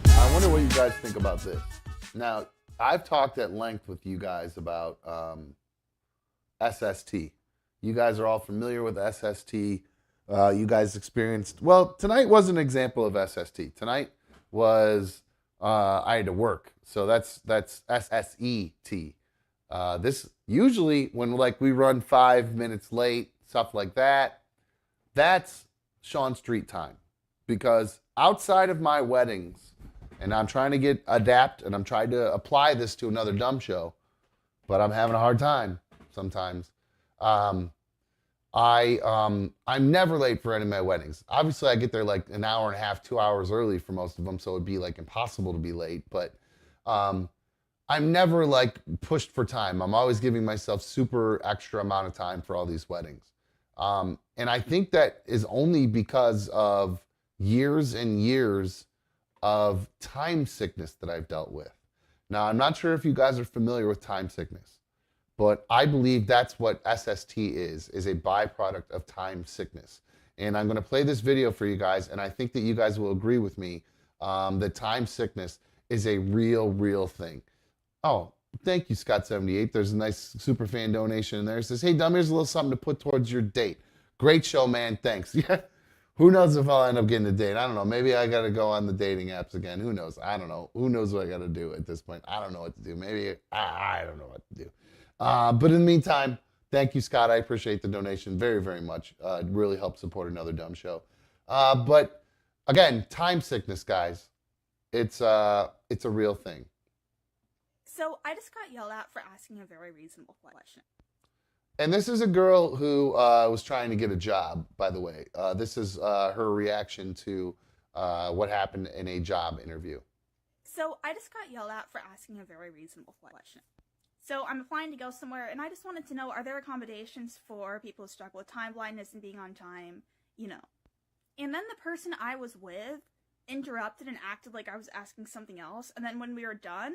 I wonder what you guys think about this. Now, I've talked at length with you guys about SST. You guys are all familiar with SST. You guys experienced, well, tonight was an example of SST. Tonight was, I had to work. So that's SSET. This usually when like we run 5 minutes late, stuff like that, that's Sean Street time. Because outside of my weddings, and I'm trying to adapt and I'm trying to apply this to another dumb show, but I'm having a hard time sometimes. I'm never late for any of my weddings. Obviously, I get there like an hour and a half, 2 hours early for most of them, so it'd be like impossible to be late. But I'm never like pushed for time. I'm always giving myself super extra amount of time for all these weddings. And I think that is only because of years and years of time sickness that I've dealt with. Now, I'm not sure if you guys are familiar with time sickness, but I believe that's what SST is a byproduct of time sickness. And I'm going to play this video for you guys, and I think that you guys will agree with me that time sickness is a real thing. Oh, thank you, Scott78. There's a nice super fan donation in there. It says, hey, Dumb, here's a little something to put towards your date. Great show, man. Thanks. Yeah. Who knows if I'll end up getting a date? I don't know. Maybe I got to go on the dating apps again. Who knows? I don't know. Who knows what I got to do at this point? I don't know what to do. Maybe I don't know what to do. But in the meantime, thank you, Scott. I appreciate the donation very much. It really helps support another dumb show. But again, time sickness, guys. It's a real thing. So I just got yelled at for asking a very reasonable question. And this is a girl who was trying to get a job, by the way. This is her reaction to what happened in a job interview. So I just got yelled at for asking a very reasonable question. So I'm applying to go somewhere, and I just wanted to know, are there accommodations for people who struggle with time blindness and being on time, you know? And then the person I was with interrupted and acted like I was asking something else, and then when we were done,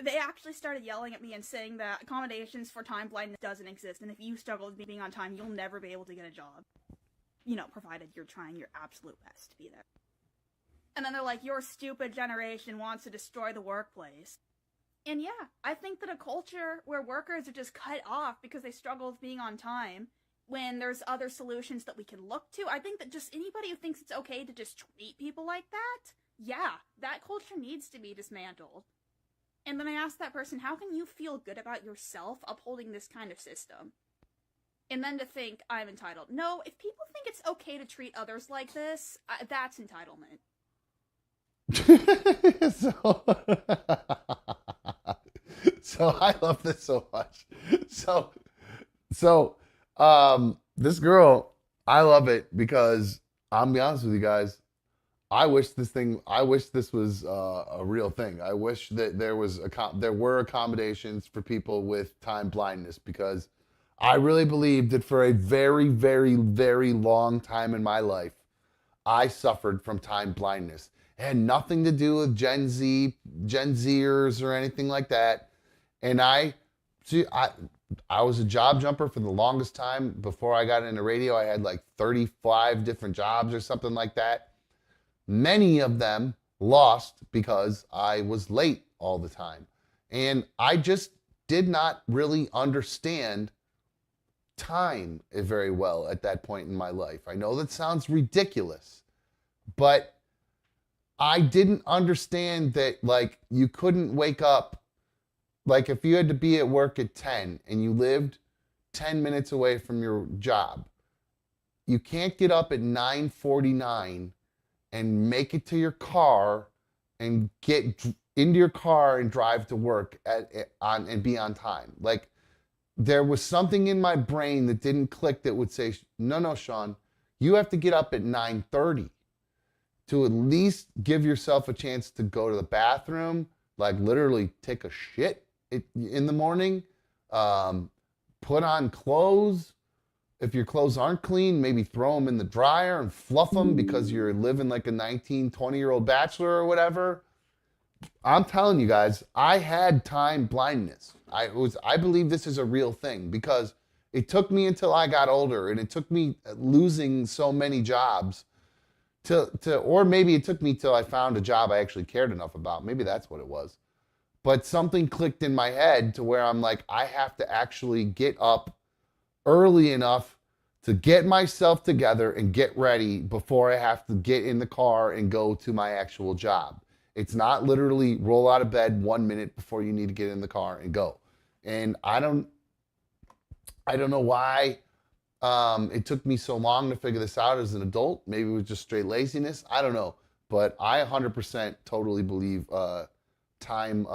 they actually started yelling at me and saying that accommodations for time blindness doesn't exist, and if you struggle with being on time, you'll never be able to get a job. You know, provided you're trying your absolute best to be there. And then they're like, your stupid generation wants to destroy the workplace. And yeah, I think that a culture where workers are just cut off because they struggle with being on time, when there's other solutions that we can look to, I think that just anybody who thinks it's okay to just treat people like that, yeah, that culture needs to be dismantled. And then I asked that person, how can you feel good about yourself upholding this kind of system? And then to think I'm entitled. No, if people think it's okay to treat others like this, that's entitlement. So I love this so much. So this girl, I love it because I'm be honest with you guys, I wish this was a real thing. I wish that there were accommodations for people with time blindness, because I really believe that for a very long time in my life, I suffered from time blindness. It had nothing to do with Gen Zers or anything like that. And I was a job jumper for the longest time. Before I got into radio, I had like 35 different jobs or something like that. Many of them lost because I was late all the time. And I just did not really understand time very well at that point in my life. I know that sounds ridiculous, but I didn't understand that, like, you couldn't wake up, like if you had to be at work at 10 and you lived 10 minutes away from your job, you can't get up at 9:49 and make it to your car and get into your car and drive to work and be on time. Like, there was something in my brain that didn't click that would say, no, Sean, you have to get up at 9:30 to at least give yourself a chance to go to the bathroom, like literally take a shit in the morning, put on clothes. If your clothes aren't clean, maybe throw them in the dryer and fluff them because you're living like a 19, 20-year-old bachelor or whatever. I'm telling you guys, I had time blindness. I believe this is a real thing, because it took me until I got older, and it took me losing so many jobs or maybe it took me till I found a job I actually cared enough about. Maybe that's what it was. But something clicked in my head to where I'm like, I have to actually get up early enough to get myself together and get ready before I have to get in the car and go to my actual job. It's not literally roll out of bed 1 minute before you need to get in the car and go. And I don't know why it took me so long to figure this out as an adult. Maybe it was just straight laziness. I don't know. But I 100% totally believe time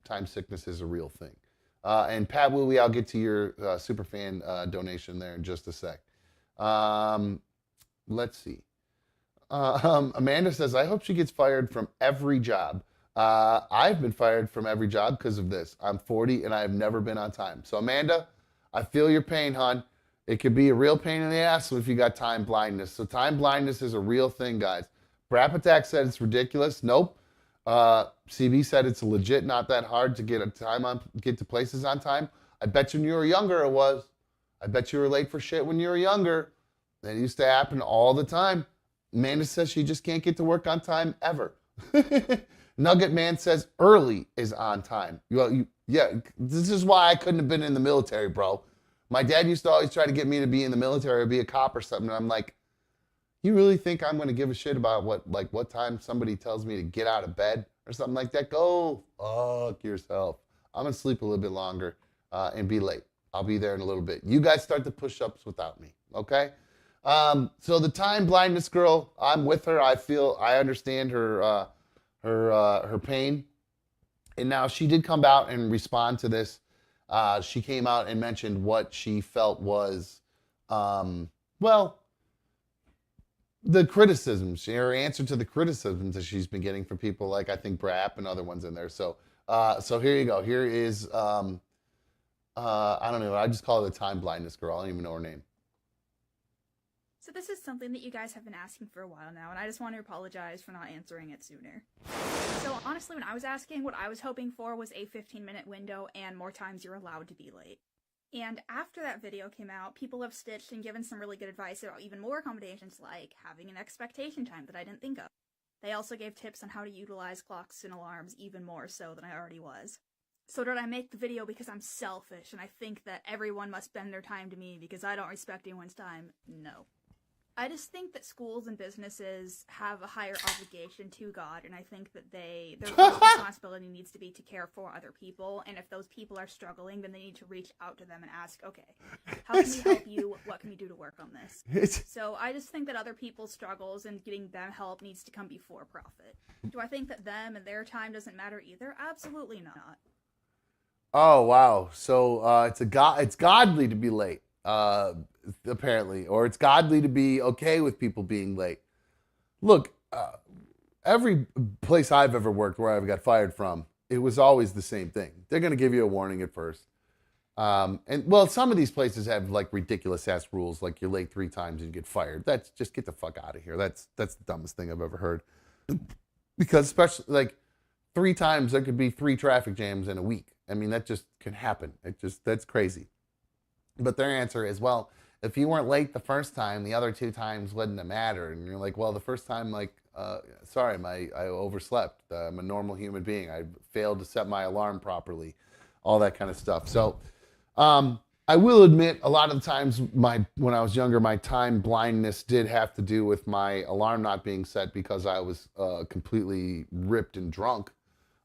time sickness is a real thing. And Pat Wooey, I'll get to your superfan donation there in just a sec. Let's see. Amanda says, I hope she gets fired from every job. I've been fired from every job because of this. I'm 40 and I have never been on time. So Amanda, I feel your pain, hon. It could be a real pain in the ass if you got time blindness. So time blindness is a real thing, guys. Brap Attack said it's ridiculous. Nope. CB said it's legit, not that hard to get to places on time. I bet you when you were younger it was. I bet you were late for shit when you were younger. That used to happen all the time. Amanda says she just can't get to work on time ever. Nugget Man says early is on time. Yeah, this is why I couldn't have been in the military, bro. My dad used to always try to get me to be in the military or be a cop or something. And I'm like, you really think I'm going to give a shit about what time somebody tells me to get out of bed or something like that? Go fuck yourself. I'm going to sleep a little bit longer and be late. I'll be there in a little bit. You guys start the push-ups without me, okay? So the time blindness girl, I'm with her. I understand her pain. And now she did come out and respond to this. She came out and mentioned what she felt was, the criticisms, her answer to the criticisms that she's been getting from people like I think Brap and other ones in there. So here you go. Here is, I don't know. I just call her the time blindness girl. I don't even know her name. So this is something that you guys have been asking for a while now, and I just want to apologize for not answering it sooner. So honestly, when I was asking, what I was hoping for was a 15-minute window and more times you're allowed to be late. And after that video came out, people have stitched and given some really good advice about even more accommodations, like having an expectation time that I didn't think of. They also gave tips on how to utilize clocks and alarms even more so than I already was. So did I make the video because I'm selfish and I think that everyone must bend their time to me because I don't respect anyone's time? No. I just think that schools and businesses have a higher obligation to God, and I think that their first responsibility needs to be to care for other people, and if those people are struggling, then they need to reach out to them and ask, okay, how can we help you? What can we do to work on this? So I just think that other people's struggles and getting them help needs to come before profit. Do I think that them and their time doesn't matter either? Absolutely not. Oh, wow. So it's godly to be late. Apparently, or it's godly to be okay with people being late. Look, every place I've ever worked where I've got fired from, it was always the same thing. They're going to give you a warning at first. Some of these places have like ridiculous ass rules, like you're late 3 times and you get fired. That's just get the fuck out of here. That's the dumbest thing I've ever heard. Because especially like 3 times, there could be 3 traffic jams in a week. I mean, that just can happen. That's crazy. But their answer is, well, if you weren't late the first time, the other 2 times wouldn't have mattered. And you're like, well, the first time, sorry, I overslept. I'm a normal human being. I failed to set my alarm properly, all that kind of stuff. So I will admit, a lot of the times when I was younger, my time blindness did have to do with my alarm not being set because I was completely ripped and drunk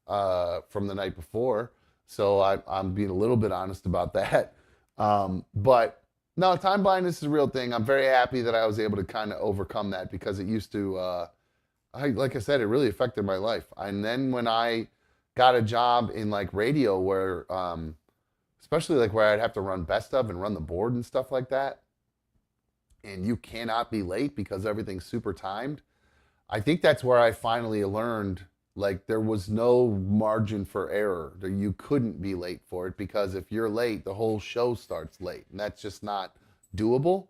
from the night before. So I'm being a little bit honest about that. But no, time blindness is a real thing. I'm very happy that I was able to kind of overcome that because it used to, like I said, it really affected my life. And then when I got a job in like radio where, especially like where I'd have to run best of and run the board and stuff like that, and you cannot be late because everything's super timed. I think that's where I finally learned like there was no margin for error. You couldn't be late for it because if you're late, the whole show starts late, and that's just not doable.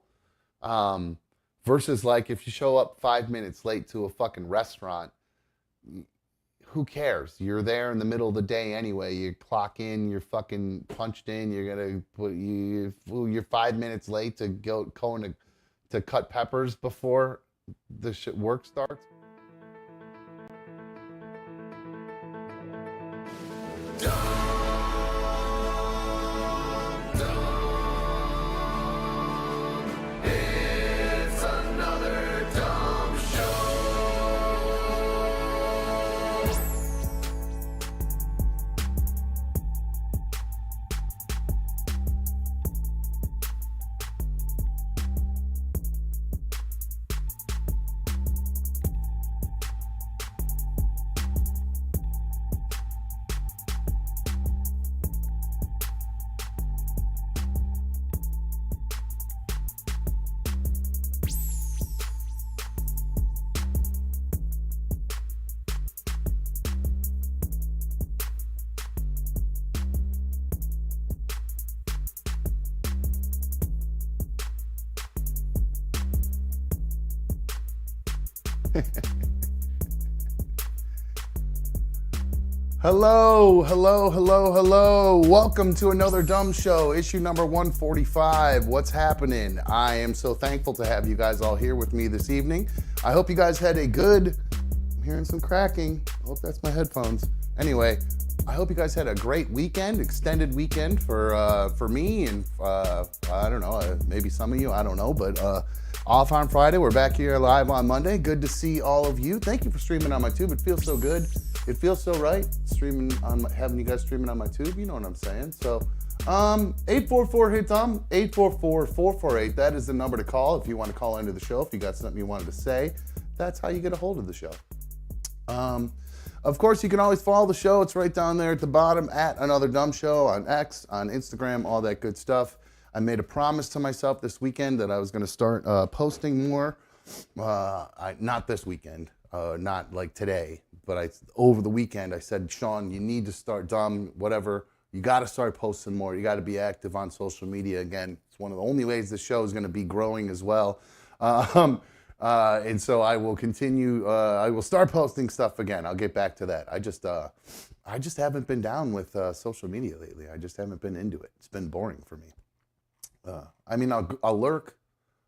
Versus like if you show up 5 minutes late to a fucking restaurant, who cares? You're there in the middle of the day anyway. You clock in, you're fucking punched in. You're gonna you're 5 minutes late to go to cut peppers before the work starts. It's another dumb show. Hello, hello, hello, hello. Welcome to another dumb show, issue number 145. What's happening? I am so thankful to have you guys all here with me this evening. I hope you guys had a good, I'm hearing some cracking. I hope that's my headphones. Anyway, I hope you guys had a great weekend, extended weekend for me and I don't know, maybe some of you, I don't know, but off on Friday. We're back here live on Monday. Good to see all of you. Thank you for streaming on my tube. It feels so good. It feels so right streaming on having you guys streaming on my tube. You know what I'm saying. So 844-HIT-DUMB, 844-448. That is the number to call if you want to call into the show. If you got something you wanted to say, that's how you get a hold of the show. Of course, you can always follow the show. It's right down there at the bottom at Another Dumb Show on X, on Instagram, all that good stuff. I made a promise to myself this weekend that I was going to start posting more. Not this weekend, not like today, but over the weekend I said, Sean, you need to start, Dom, whatever. You got to start posting more. You got to be active on social media again. It's one of the only ways this show is going to be growing as well. And so I will continue. I will start posting stuff again. I'll get back to that. I just haven't been down with social media lately. I just haven't been into it. It's been boring for me. I mean, I'll lurk.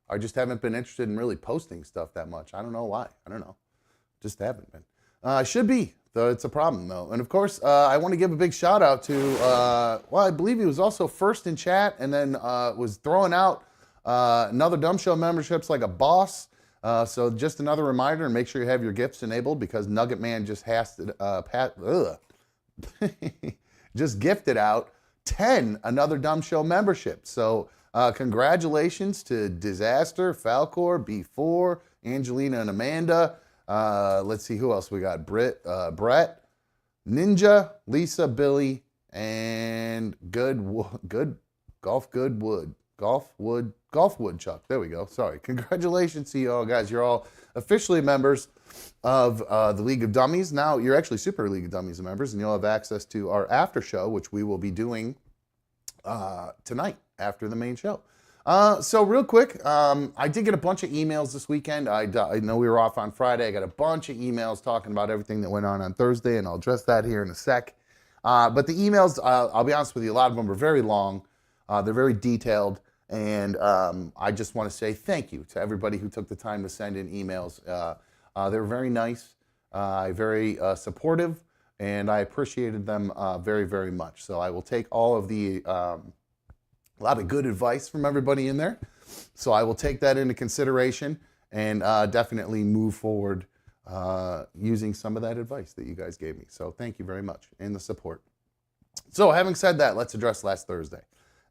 I just haven't been interested in really posting stuff that much. I don't know why. I don't know. Just haven't been. I should be, though it's a problem, though. And of course, I want to give a big shout out to, well, I believe he was also first in chat and then was throwing out Another Dumb Show memberships like a boss. So just another reminder, and make sure you have your gifts enabled because Nugget Man just just gifted out 10 Another Dumb Show memberships. So congratulations to Disaster, Falcor, B4, Angelina and Amanda. Let's see who else we got. Brett, Ninja, Lisa, Billy, and Golf Woodchuck. There we go. Sorry. Congratulations to you all, guys. You're all officially members of the League of Dummies. Now you're actually Super League of Dummies members, and you'll have access to our after show, which we will be doing tonight after the main show. So real quick, I did get a bunch of emails this weekend. I know we were off on Friday. I got a bunch of emails talking about everything that went on Thursday, and I'll address that here in a sec. But the emails, I'll be honest with you, a lot of them are very long. They're very detailed. And I just want to say thank you to everybody who took the time to send in emails. They're very nice, very supportive, and I appreciated them very, very much. So I will take all of a lot of good advice from everybody in there. So I will take that into consideration and definitely move forward using some of that advice that you guys gave me. So thank you very much and the support. So having said that, let's address last Thursday.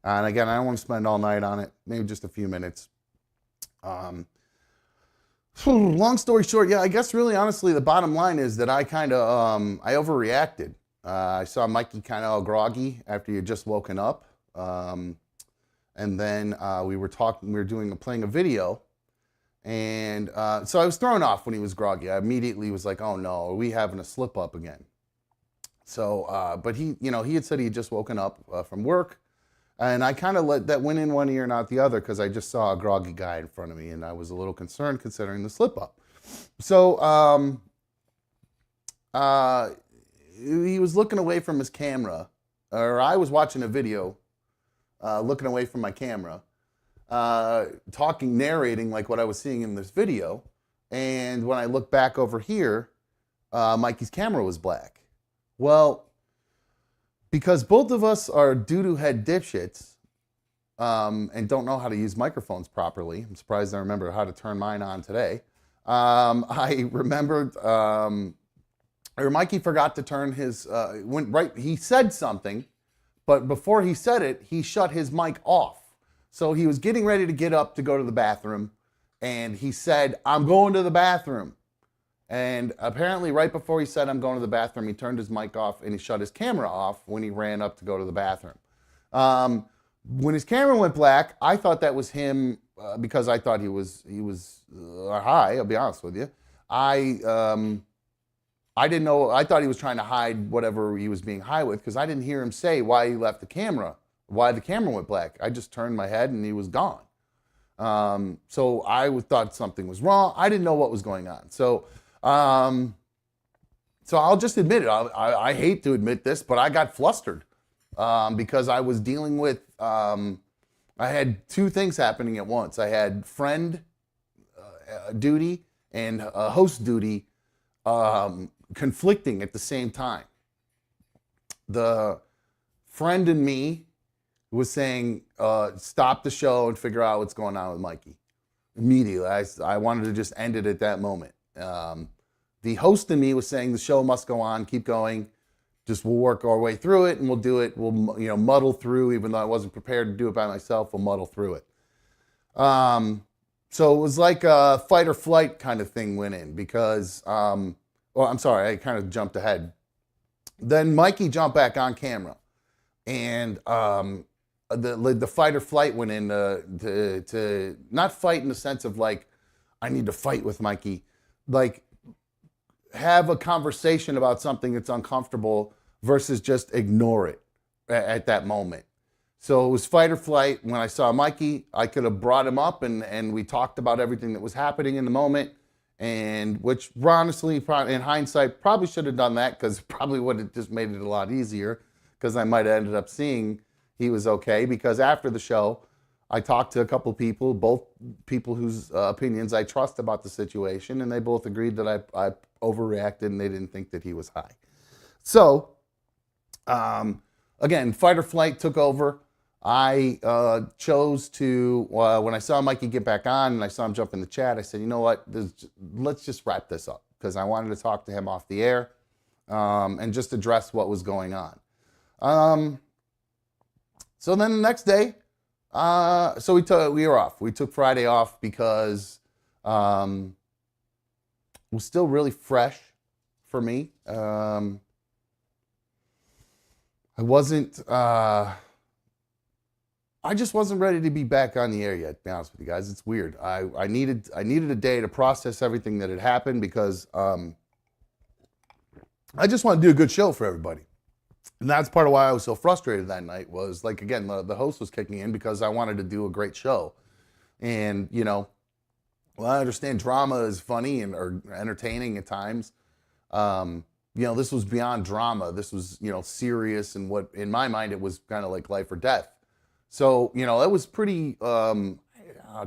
And again, I don't want to spend all night on it, maybe just a few minutes. Long story short, yeah, I guess really honestly, the bottom line is that I kind of, I overreacted. I saw Mikey kind of all groggy after he had just woken up. And then we were playing a video. And so I was thrown off when he was groggy. I immediately was like, oh no, are we having a slip up again? So, but he had said he had just woken up from work. And I kind of let that went in one ear and out the other because I just saw a groggy guy in front of me and I was a little concerned considering the slip up. So he was looking away from his camera, or I was watching a video looking away from my camera, narrating like what I was seeing in this video. and when I look back over here, Mikey's camera was black. Well, because both of us are doo-doo head dipshits and don't know how to use microphones properly, I'm surprised I remember how to turn mine on today. I remembered, or Mikey forgot to turn his, he said something, but before he said it, he shut his mic off. So he was getting ready to get up to go to the bathroom, and he said, "I'm going to the bathroom." And apparently right before he said, "I'm going to the bathroom," he turned his mic off and he shut his camera off when he ran up to go to the bathroom. When his camera went black, I thought that was him because I thought he was high, I'll be honest with you. I didn't know, I thought he was trying to hide whatever he was being high with because I didn't hear him say why he left the camera, why the camera went black. I just turned my head and he was gone. So I thought something was wrong. I didn't know what was going on. So I'll just admit it. I hate to admit this, but I got flustered because I was dealing with, I had two things happening at once. I had friend duty and host duty conflicting at the same time. The friend in me was saying, stop the show and figure out what's going on with Mikey. Immediately, I wanted to just end it at that moment. The host in me was saying the show must go on, keep going. Just we'll work our way through it and we'll do it. We'll muddle through, even though I wasn't prepared to do it by myself. We'll muddle through it. So it was like a fight or flight kind of thing went in because, well, I'm sorry, I kind of jumped ahead. Then Mikey jumped back on camera, and the fight or flight went in to not fight in the sense of like I need to fight with Mikey, like have a conversation about something that's uncomfortable versus just ignore it at that moment. So it was fight or flight. When I saw Mikey, I could have brought him up and we talked about everything that was happening in the moment, and which honestly, in hindsight, probably should have done that because probably would have just made it a lot easier because I might have ended up seeing he was okay, because after the show, I talked to a couple people, both people whose opinions I trust about the situation, and they both agreed that I overreacted and they didn't think that he was high. So, again, fight or flight took over. I chose to, when I saw Mikey get back on and I saw him jump in the chat, I said, you know what, let's just wrap this up, because I wanted to talk to him off the air and just address what was going on. So then the next day, so we were off. We took Friday off because it was still really fresh for me. I just wasn't ready to be back on the air yet, to be honest with you guys. It's weird. I needed a day to process everything that had happened because I just want to do a good show for everybody. And that's part of why I was so frustrated that night was, like, again, the host was kicking in because I wanted to do a great show. And, well, I understand drama is funny or entertaining at times. This was beyond drama. This was, serious, and what, in my mind, it was kind of like life or death. So, it was pretty, I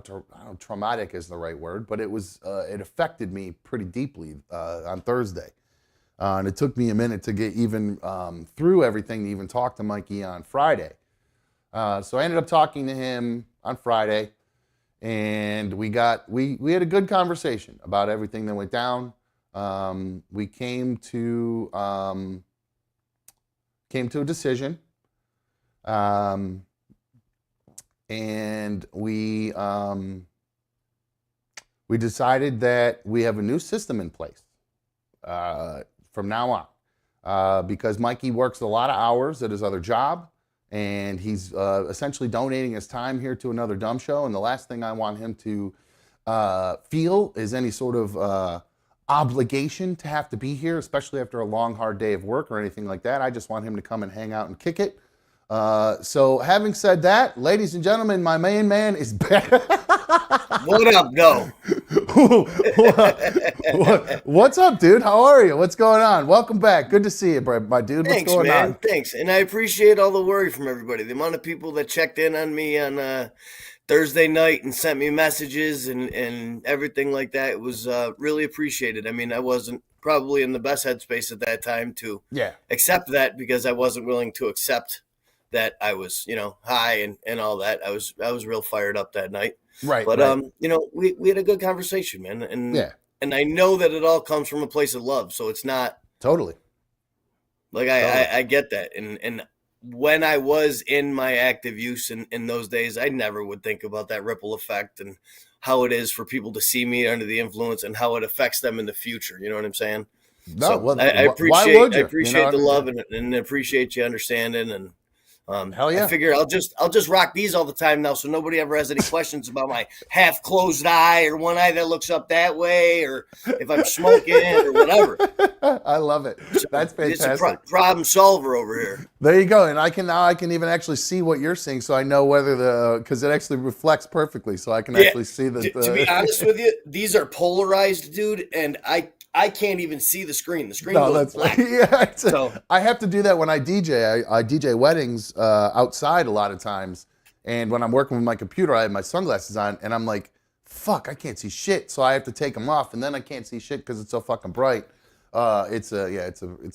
don't know, traumatic is the right word, but it it affected me pretty deeply on Thursday. And it took me a minute to get even through everything to even talk to Mikey on Friday. So I ended up talking to him on Friday, and we had a good conversation about everything that went down. We came to a decision, and we decided that we have a new system in place from now on, because Mikey works a lot of hours at his other job, and he's essentially donating his time here to another dumb show. And the last thing I want him to feel is any sort of obligation to have to be here, especially after a long, hard day of work or anything like that. I just want him to come and hang out and kick it. So having said that, ladies and gentlemen, my main man is back. What up, go? What's up, dude? How are you? What's going on? Welcome back. Good to see you, my dude. What's Thanks, going man. on? Thanks. And I appreciate all the worry from everybody. The amount of people that checked in on me on Thursday night and sent me messages and everything like that. It was really appreciated. I mean, I wasn't probably in the best headspace at that time to accept that, because I wasn't willing to accept that I was, high and all that. I was real fired up that night. Right. But right. we had a good conversation, man. And I know that it all comes from a place of love. So it's not Totally. like I get that. And when I was in my active use in those days, I never would think about that ripple effect and how it is for people to see me under the influence and how it affects them in the future. You know what I'm saying? No, so well, I why would you? appreciate the love and appreciate you understanding. And hell yeah. I figure I'll just rock these all the time now, so nobody ever has any questions about my half closed eye or one eye that looks up that way, or if I'm smoking or whatever. I love it. That's fantastic. It's a problem solver over here. There you go. And I can even actually see what you're seeing, so I know whether because it actually reflects perfectly, so I can actually see the. To be honest with you, these are polarized, dude, and I can't even see the screen. The screen goes black. Yeah, so I have to do that when I DJ. I DJ weddings outside a lot of times, and when I'm working with my computer, I have my sunglasses on, and I'm like, "Fuck, I can't see shit." So I have to take them off, and then I can't see shit because it's so fucking bright. It's a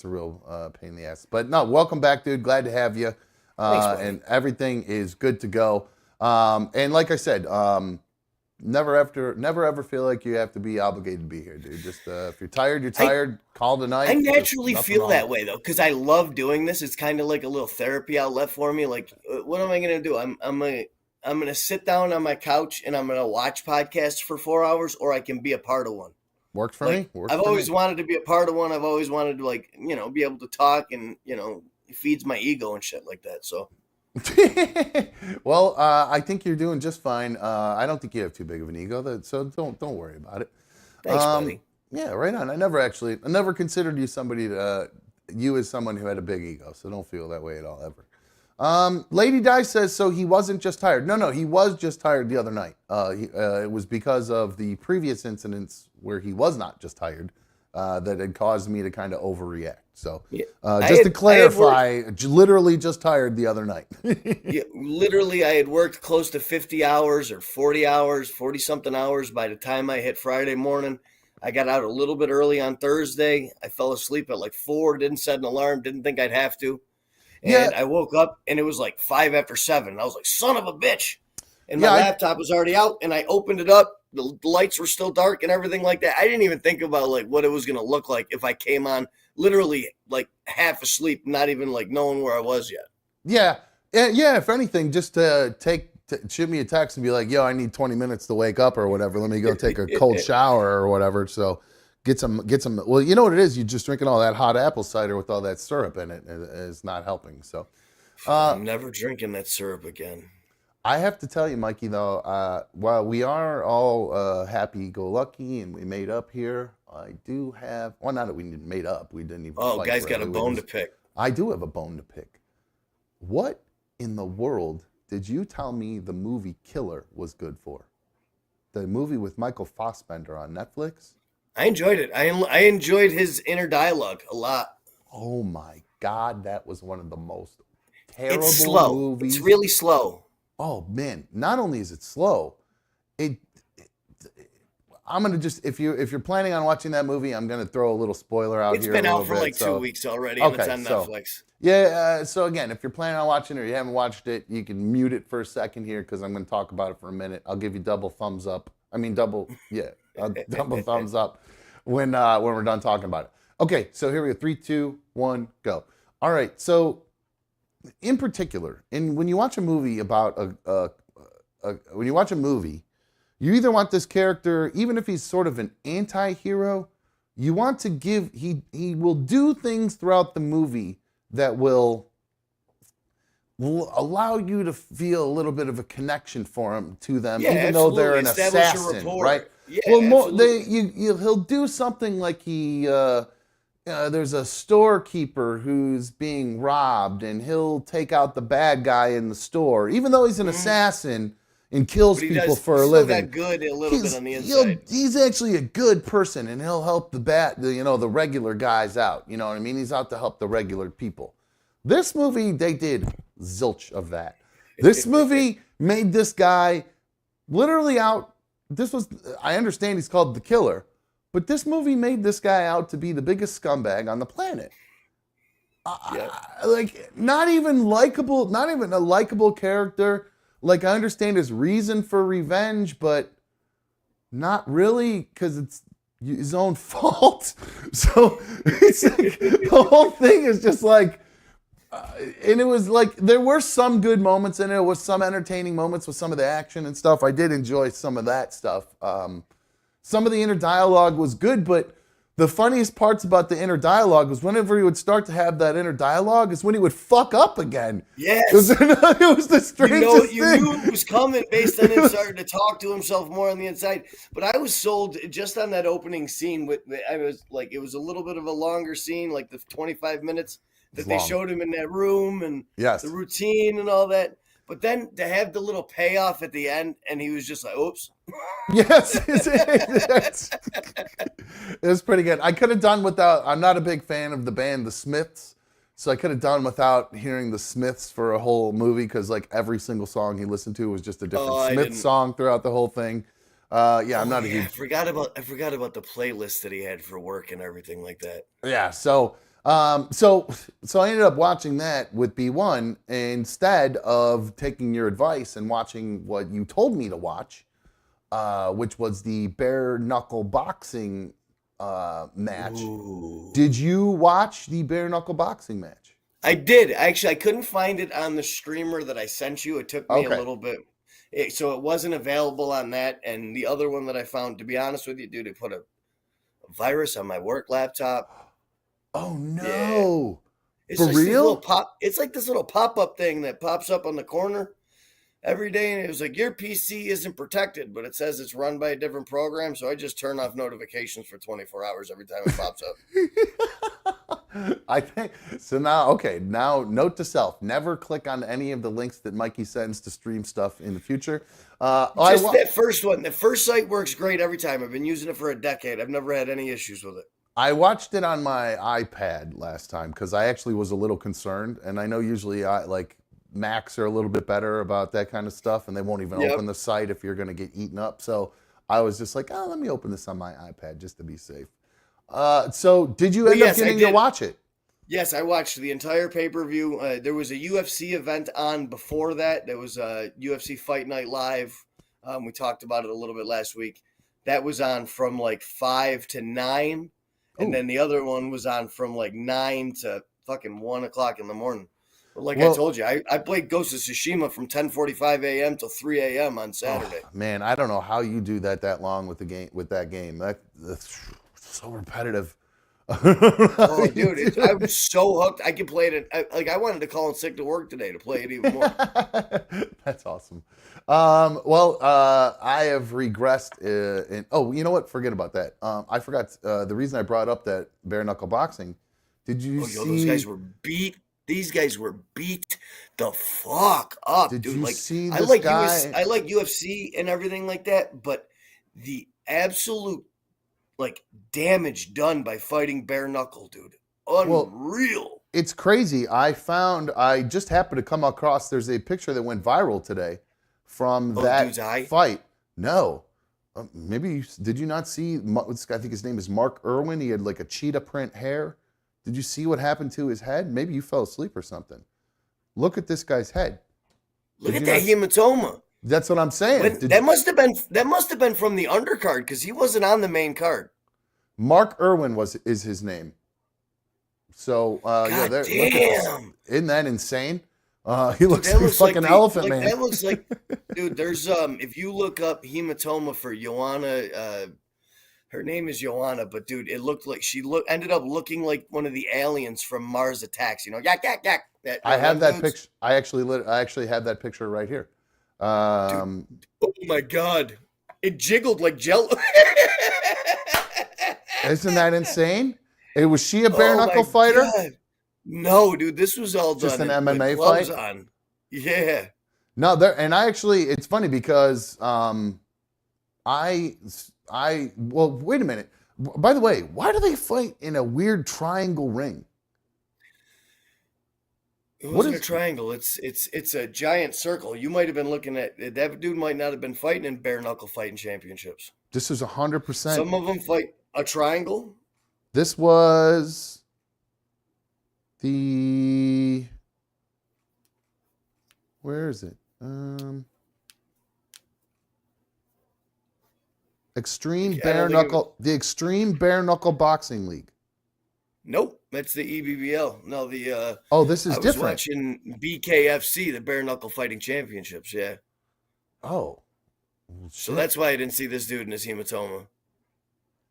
real pain in the ass. But no, welcome back, dude. Glad to have you. Thanks, and everything is good to go. And like I said, never ever feel like you have to be obligated to be here, dude. Just if you're tired, you're tired. Call tonight. I naturally feel that way though, because I love doing this. It's kind of like a little therapy outlet for me. Like, what am I gonna do? I'm gonna sit down on my couch and I'm gonna watch podcasts for 4 hours, or I can be a part of one. Works for me. I've always wanted to be a part of one. I've always wanted to be able to talk, and it feeds my ego and shit like that. So. Well, I think you're doing just fine. I don't think you have too big of an ego, so don't worry about it. Thanks, buddy. Yeah, right on. I never considered you you as someone who had a big ego, so don't feel that way at all ever. Lady Di says, so he wasn't just tired. No, he was just tired the other night. It was because of the previous incidents where he was not just tired that had caused me to kind of overreact. So to clarify, literally just tired the other night. Yeah, literally, I had worked close to 50 hours or 40 hours, 40-something hours by the time I hit Friday morning. I got out a little bit early on Thursday. I fell asleep at like 4, didn't set an alarm, didn't think I'd have to. And I woke up and it was like 5 after 7. I was like, son of a bitch. And my laptop was already out, and I opened it up. The lights were still dark and everything like that. I didn't even think about like what it was going to look like if I came on literally like half asleep, not even like knowing where I was yet. Yeah. If anything, just shoot me a text and be like, yo, I need 20 minutes to wake up or whatever. Let me go take a cold shower or whatever. So get some. Well, you know what it is? You're just drinking all that hot apple cider with all that syrup in it. It's not helping. So I'm never drinking that syrup again. I have to tell you, Mikey, though, while we are all happy-go-lucky and we made up here, I do have... Well, not that we made up. We didn't even... Oh, guy's got a bone to pick. I do have a bone to pick. What in the world did you tell me the movie Killer was good for? The movie with Michael Fassbender on Netflix? I enjoyed it. I enjoyed his inner dialogue a lot. Oh, my God. That was one of the most terrible It's slow. movies. It's really slow. Oh man! Not only is it slow, I'm gonna just if you're planning on watching that movie, I'm gonna throw a little spoiler out here. It's been out for like 2 weeks already, and it's on Netflix. Yeah. So again, if you're planning on watching it or you haven't watched it, you can mute it for a second here because I'm gonna talk about it for a minute. I'll give you double thumbs up. Double thumbs up when we're done talking about it. Okay. So here we go. 3, 2, 1, go. All right. So. In particular, when you watch a movie about when you watch a movie, you either want this character, even if he's sort of an anti-hero, you want to he will do things throughout the movie that will allow you to feel a little bit of a connection to them, even though they're an assassin, right? Yeah, well, he'll do something like there's a storekeeper who's being robbed, and he'll take out the bad guy in the store, even though he's an assassin and kills people for a living. Got good a little bit on the inside. He's actually a good person, and he'll help the regular guys out. You know what I mean? He's out to help the regular people. This movie, they did zilch of that. This movie made this guy literally out. This was, I understand he's called the killer, but this movie made this guy out to be the biggest scumbag on the planet. Yep. Like, not even likable, not even a likable character. Like, I understand his reason for revenge, but not really, because it's his own fault. So it's like, the whole thing is just like, and it was like, there were some good moments in it. There was some entertaining moments with some of the action and stuff. I did enjoy some of that stuff. Some of the inner dialogue was good, but the funniest parts about the inner dialogue was whenever he would start to have that inner dialogue is when he would fuck up again. Yes. It was the strangest You thing. knew it was coming based on him starting to talk to himself more on the inside. But I was sold just on that opening scene. I was like, it was a little bit of a longer scene, like the 25 minutes that they long. showed him in that room and Yes. the routine and all that. But then to have the little payoff at the end, and he was just like, "Oops." Yes, it was pretty good. I could have done without. I'm not a big fan of the band The Smiths, so I could have done without hearing The Smiths for a whole movie because like every single song he listened to was just a different Smith song throughout the whole thing. I'm not a huge. I forgot about the playlist that he had for work and everything like that. Yeah, so I ended up watching that with B1 instead of taking your advice and watching what you told me to watch, which was the bare knuckle boxing match. Ooh. Did you watch the bare knuckle boxing match? I did. Actually, I couldn't find it on the streamer that I sent you. It took me a little bit. So it wasn't available on that. And the other one that I found, to be honest with you, dude, it put a virus on my work laptop. Oh no! Yeah. It's For like real? It's like this little pop-up thing that pops up on the corner every day, and it was like your PC isn't protected, but it says it's run by a different program. So I just turn off notifications for 24 hours every time it pops up. I think so. Now note to self: never click on any of the links that Mikey sends to stream stuff in the future. That first one. The first site works great every time. I've been using it for a decade. I've never had any issues with it. I watched it on my iPad last time because I actually was a little concerned, and I know usually Macs are a little bit better about that kind of stuff, and they won't even open the site if you're going to get eaten up. So I was just like, oh, let me open this on my iPad just to be safe. So did you end up getting to watch it? Yes, I watched the entire pay-per-view. There was a UFC event on before that. There was a UFC Fight Night Live. We talked about it a little bit last week. That was on from like 5 to 9. And then the other one was on from like 9 to fucking 1 o'clock in the morning. But like I told you, I played Ghost of Tsushima from 10:45 a.m. till 3 a.m. on Saturday. Oh, man, I don't know how you do that long with that game. That's so repetitive. Oh, dude, I was so hooked. I could play it. I wanted to call in sick to work today to play it even more. That's awesome. I have regressed. You know what? Forget about that. I forgot the reason I brought up that bare knuckle boxing. Did you see? Those guys were beat. These guys were beat the fuck up, Did dude. you Like see I this like guy? I like UFC and everything like that, but the absolute like damage done by fighting bare knuckle, dude. Unreal. It's crazy. I just happened to come across. There's a picture that went viral today from that dude's eye? fight. No, did you not see? I think his name is Mark Irwin. He had like a cheetah print hair. Did you see what happened to his head? Maybe you fell asleep or something. Look at this guy's head. Look at that hematoma. That's what I'm saying. That must have been from the undercard because he wasn't on the main card. Mark Irwin is his name. So damn. Isn't that insane? He looks like fucking Elephant Man. That looks like, dude. There's if you look up hematoma for Joanna, her name is Joanna, but dude, it looked like ended up looking like one of the aliens from Mars Attacks. You know, yak yak yak. I have that picture. I actually have that picture right here. Dude, oh my god, it jiggled like Jello. Isn't that insane? Was she a bare knuckle fighter? God. No, dude, this was all just done an MMA gloves fight. On. Yeah. No, it's funny because wait a minute. By the way, why do they fight in a weird triangle ring? It What wasn't a is? triangle. It's a giant circle. You might have been looking at that dude. Might not have been fighting in bare knuckle fighting championships. This is 100%. Some of them fight a triangle. This was the. Where is it? Extreme I Bare don't think it Knuckle. The Extreme Bare Knuckle Boxing League. Nope, that's the EBBL. No, the Oh, this is I was different. watching BKFC, the bare knuckle fighting championships. Yeah, Oh, so shit. that's why I didn't see this dude in his hematoma.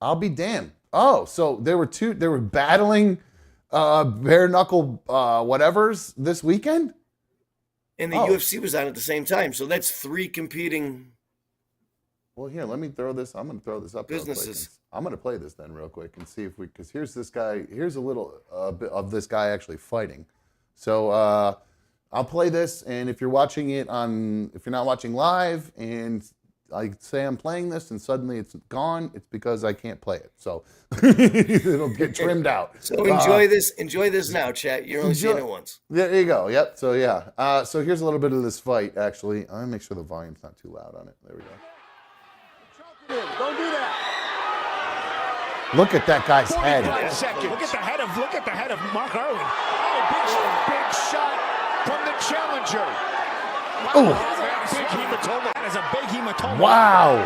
I'll be damned. Oh, so there were two. They were battling bare knuckle whatevers this weekend. And the Oh. UFC was on at the same time, so that's 3 competing. Well, here, let me throw this. I'm going to throw this up real quick. Businesses. I'm going to play this then real quick and see if we, because here's this guy. Here's a little bit of this guy actually fighting. So I'll play this, and if you're watching it on, if you're not watching live, and I say I'm playing this, and suddenly it's gone, it's because I can't play it. So it'll get trimmed out. So enjoy this. Enjoy this now, chat. You're only seeing it once. There you go. Yep. So yeah. So here's a little bit of this fight. Actually, I'm gonna make sure the volume's not too loud on it. There we go. Don't do that. Look at that guy's head. 45 seconds. Look at the head of Mark Irwin. Oh, big shot from the challenger. Oh. Big hematoma. That is a big hematoma. Wow.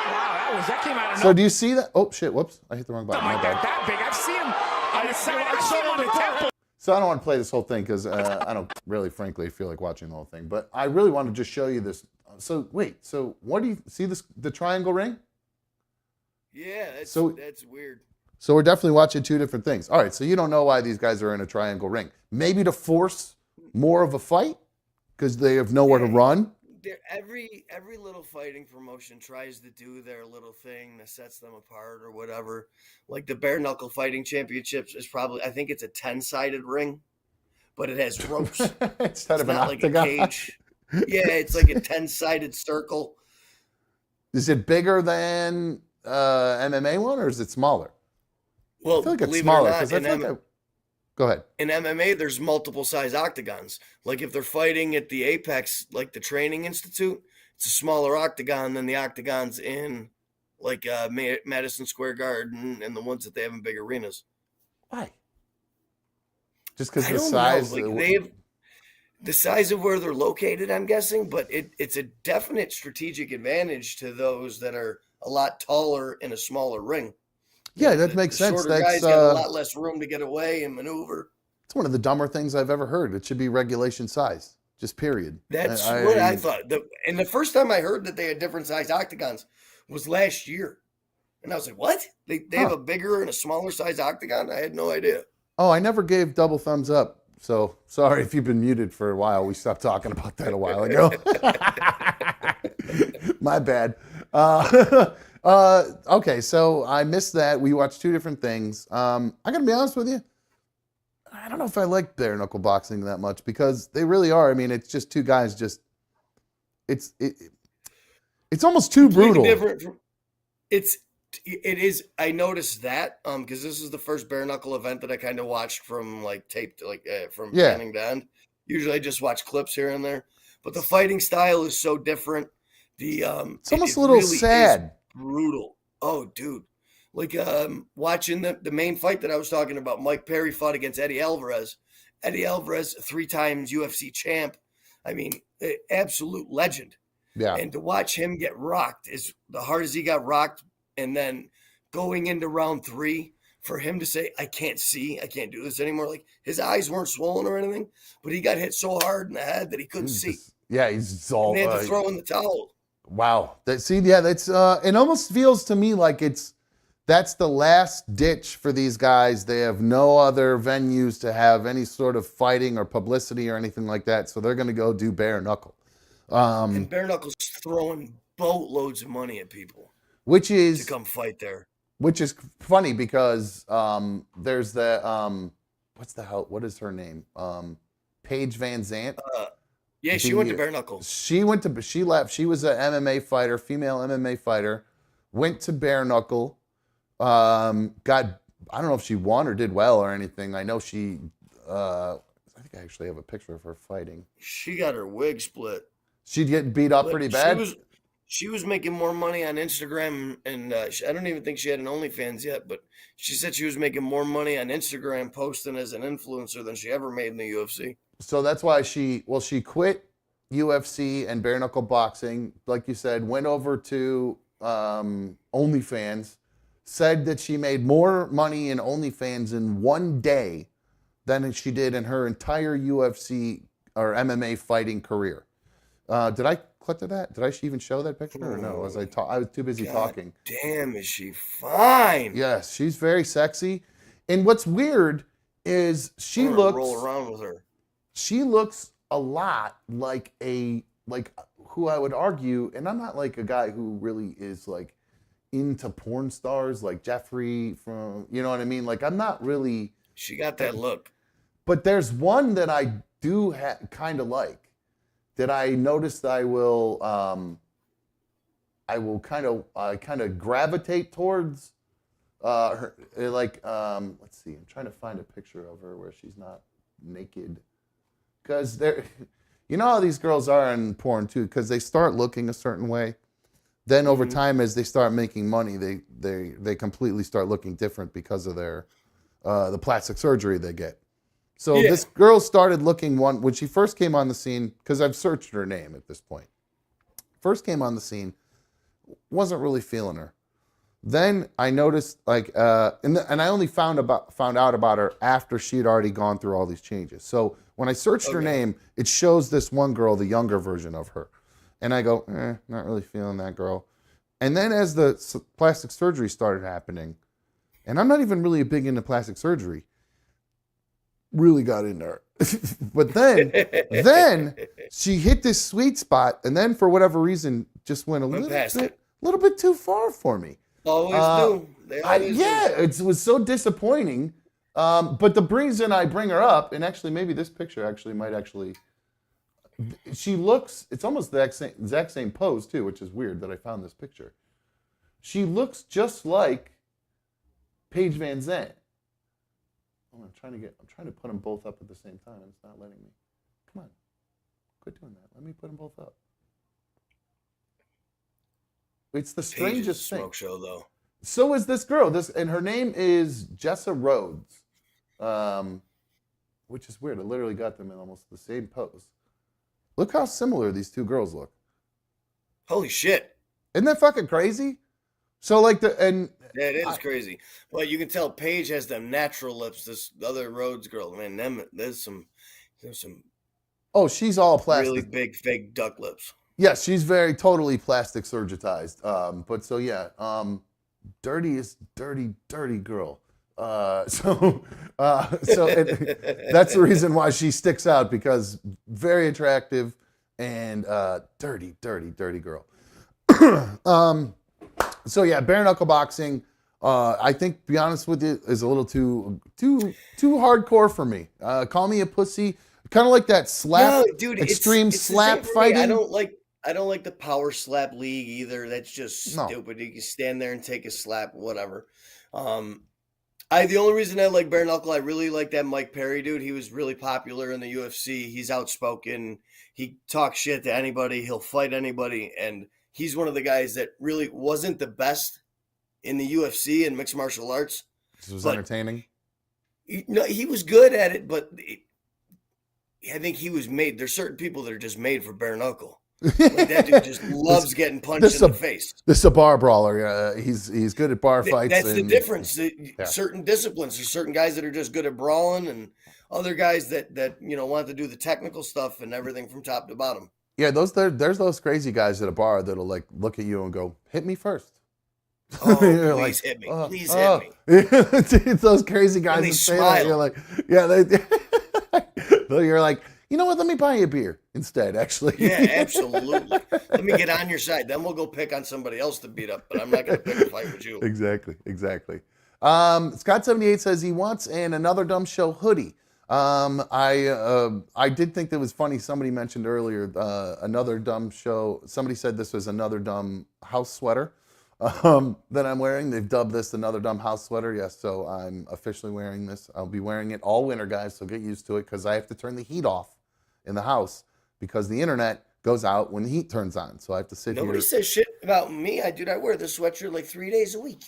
Wow, that came out of So do you see that? Oh shit! Whoops! I hit the wrong button. something My like bad. that big. I've seen him on the side. I've seen him on the temple. So I don't want to play this whole thing because I don't really, frankly, feel like watching the whole thing. But I really want to just show you this. So wait. So what do you see? This the triangle ring. Yeah, So- that's weird. So we're definitely watching two different things. All right. So you don't know why these guys are in a triangle ring? Maybe to force more of a fight because they have nowhere to run. Every little fighting promotion tries to do their little thing that sets them apart or whatever. Like the bare knuckle fighting championships is probably, I think it's a 10-sided ring, but it has ropes. Instead It's of an not like octagon. a cage. Yeah, it's like a 10-sided circle. Is it bigger than MMA one or is it smaller? Well, I feel like it's believe smaller it or not, because I feel like Go ahead. in MMA, there's multiple size octagons. Like if they're fighting at the Apex, like the Training Institute, it's a smaller octagon than the octagons in like Madison Square Garden and the ones that they have in big arenas. Why? Just because I the don't size. know. Like they have the size of where they're located, I'm guessing, but it's a definite strategic advantage to those that are a lot taller in a smaller ring. Yeah, that The makes sense. Shorter That's guys got a lot less room to get away and maneuver. it's one of the dumber things I've ever heard. It should be regulation size, just period. That's what I thought. And the first time I heard that they had different size octagons was last year. And I was like, what? They have a bigger and a smaller size octagon? I had no idea. Oh, I never gave double thumbs up. So sorry if you've been muted for a while. We stopped talking about that a while ago. My bad. Okay, so I missed that. We watched two different things. I gotta be honest with you. I don't know if I like bare knuckle boxing that much because they really are. I mean, it's just two guys. It's almost too brutal. Different from, it is. I noticed that because this is the first bare knuckle event that I kind of watched from like tape to from beginning to end. Usually I just watch clips here and there, but the fighting style is so different. It's almost a little sad. Brutal. Oh, dude. Like watching the main fight that I was talking about, Mike Perry fought against Eddie Alvarez. Eddie Alvarez, 3 times UFC champ. I mean, absolute legend. Yeah. And to watch him get rocked is the hard as he got rocked. And then going into round 3, for him to say, I can't see, I can't do this anymore. Like his eyes weren't swollen or anything, but he got hit so hard in the head that he couldn't see. He's all. And they had to throw in the towel. Wow. That's it almost feels to me like that's the last ditch for these guys. They have no other venues to have any sort of fighting or publicity or anything like that. So they're going to go do bare knuckle. And bare knuckle's throwing boatloads of money at people Which to is come fight there. which is funny because there's the what is her name? Paige Van Zant. Yeah, she went to bare knuckle. She left. She was an MMA fighter, female MMA fighter, went to bare knuckle. I don't know if she won or did well or anything. I know she I think I actually have a picture of her fighting. She got her wig split. She'd get beat up But pretty bad. she was making more money on Instagram, and I don't even think she had an OnlyFans yet. But she said she was making more money on Instagram posting as an influencer than she ever made in the UFC. So that's why she quit UFC and bare knuckle boxing, like you said, went over to OnlyFans, said that she made more money in OnlyFans in one day than she did in her entire UFC or MMA fighting career. Did I click to that? Did I even show that picture or no? Was I was too busy talking. Damn, is she fine? Yes, she's very sexy. And what's weird is I'm gonna roll around with her. she looks a lot like who I would argue, and I'm not like a guy who really is like into porn stars like Jeffrey from, you know what I mean? Like I'm not really. She got that look. But there's one that I do kind of like, that I noticed I will kind of gravitate towards her. Let's see, I'm trying to find a picture of her where she's not naked, because they're, you know how these girls are in porn too, because they start looking a certain way, then over time as they start making money, they completely start looking different because of their the plastic surgery they get. So this girl started looking when she first came on the scene, because I've searched her name at this point. First came on the scene, wasn't really feeling her. Then I noticed and I only found out about her after she had already gone through all these changes. So when I searched her name, it shows this one girl, the younger version of her. And I go, not really feeling that girl. And then as the plastic surgery started happening, and I'm not even really big into plastic surgery, really got into her. But then she hit this sweet spot, and then for whatever reason just went a little bit too far for me. Always do. They always do. It was so disappointing. But the reason I bring her up, and actually maybe this picture she looks, it's almost the exact same pose too, which is weird that I found this picture. She looks just like Paige Van Zandt. I'm trying to put them both up at the same time, and it's not letting me. Come on, quit doing that. Let me put them both up. It's the strangest thing. Smoke show though. So is this girl. And her name is Jessa Rhodes, which is weird. I literally got them in almost the same pose. Look how similar these two girls look. Holy shit! Isn't that fucking crazy? So like That is crazy. But you can tell Paige has them natural lips. This other Rhodes girl, man, there's some. Oh, she's all plastic. Really big fake duck lips. Yes, she's very totally plastic surgitized. But so yeah, dirtiest dirty girl. That's the reason why she sticks out, because very attractive and dirty girl. So yeah, bare knuckle boxing, I think, to be honest with you, is a little too hardcore for me. Call me a pussy, kind of like that slap, no, dude, extreme it's slap fighting. I don't like the power slap league either. That's just stupid. You can stand there and take a slap, whatever. The only reason I like bare knuckle, I really like that Mike Perry dude. He was really popular in the UFC. He's outspoken. He talks shit to anybody. He'll fight anybody, and he's one of the guys that really wasn't the best in the UFC and mixed martial arts. This was entertaining. He was good at it, but I think he was made. There's certain people that are just made for bare knuckle. Like that dude just loves getting punched in the face. This is a bar brawler. He's good at bar fights. That's the difference. Certain disciplines. There's certain guys that are just good at brawling, and other guys that want to do the technical stuff and everything from top to bottom. Yeah, there's those crazy guys at a bar that'll like look at you and go, "Hit me first." Oh, please hit me. Please hit me. It's those crazy guys and they that say smile. that. You're like, you're like, you know what? Let me buy you a beer instead, actually. Yeah, absolutely. Let me get on your side. Then we'll go pick on somebody else to beat up, but I'm not going to pick a fight with you. Exactly. Scott78 says he wants an Another Dumb Show hoodie. I did think that was funny. Somebody mentioned earlier Another Dumb Show. Somebody said this was Another Dumb House sweater. that I'm wearing. They've dubbed this another dumb house sweater. Yes, so I'm officially wearing this. I'll be wearing it all winter, guys. So get used to it because I have to turn the heat off in the house because the internet goes out when the heat turns on. So I have to sit Nobody here. says shit about me. I wear this sweatshirt like 3 days a week.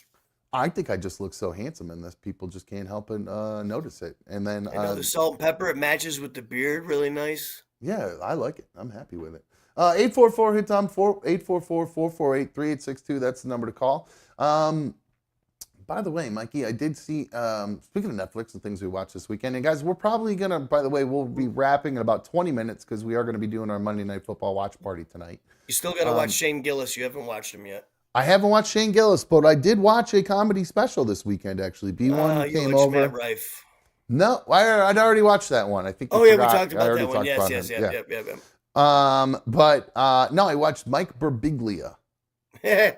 I think I just look so handsome in this. People just can't help but notice it. And then, I know the salt and pepper, it matches with the beard really nice. yeah, I like it. I'm happy with it. 844 hit Tom 844-448-3862. That's the number to call. By the way, Mikey, I did see. Speaking of Netflix and things we watched this weekend, and guys, we're probably gonna. By the way, we'll be wrapping in about 20 minutes because we are gonna be doing our Monday Night Football watch party tonight. You still got to watch Shane Gillis. You haven't watched him yet. I haven't watched Shane Gillis, but I did watch a comedy special this weekend. Actually, B1 You came like over. Schmat Rife. No, I'd already watched that one. I think. Oh you yeah, we forgot. talked I about already that one. talked Yes, about yes, him. yep. But no, I watched Mike Birbiglia. Hell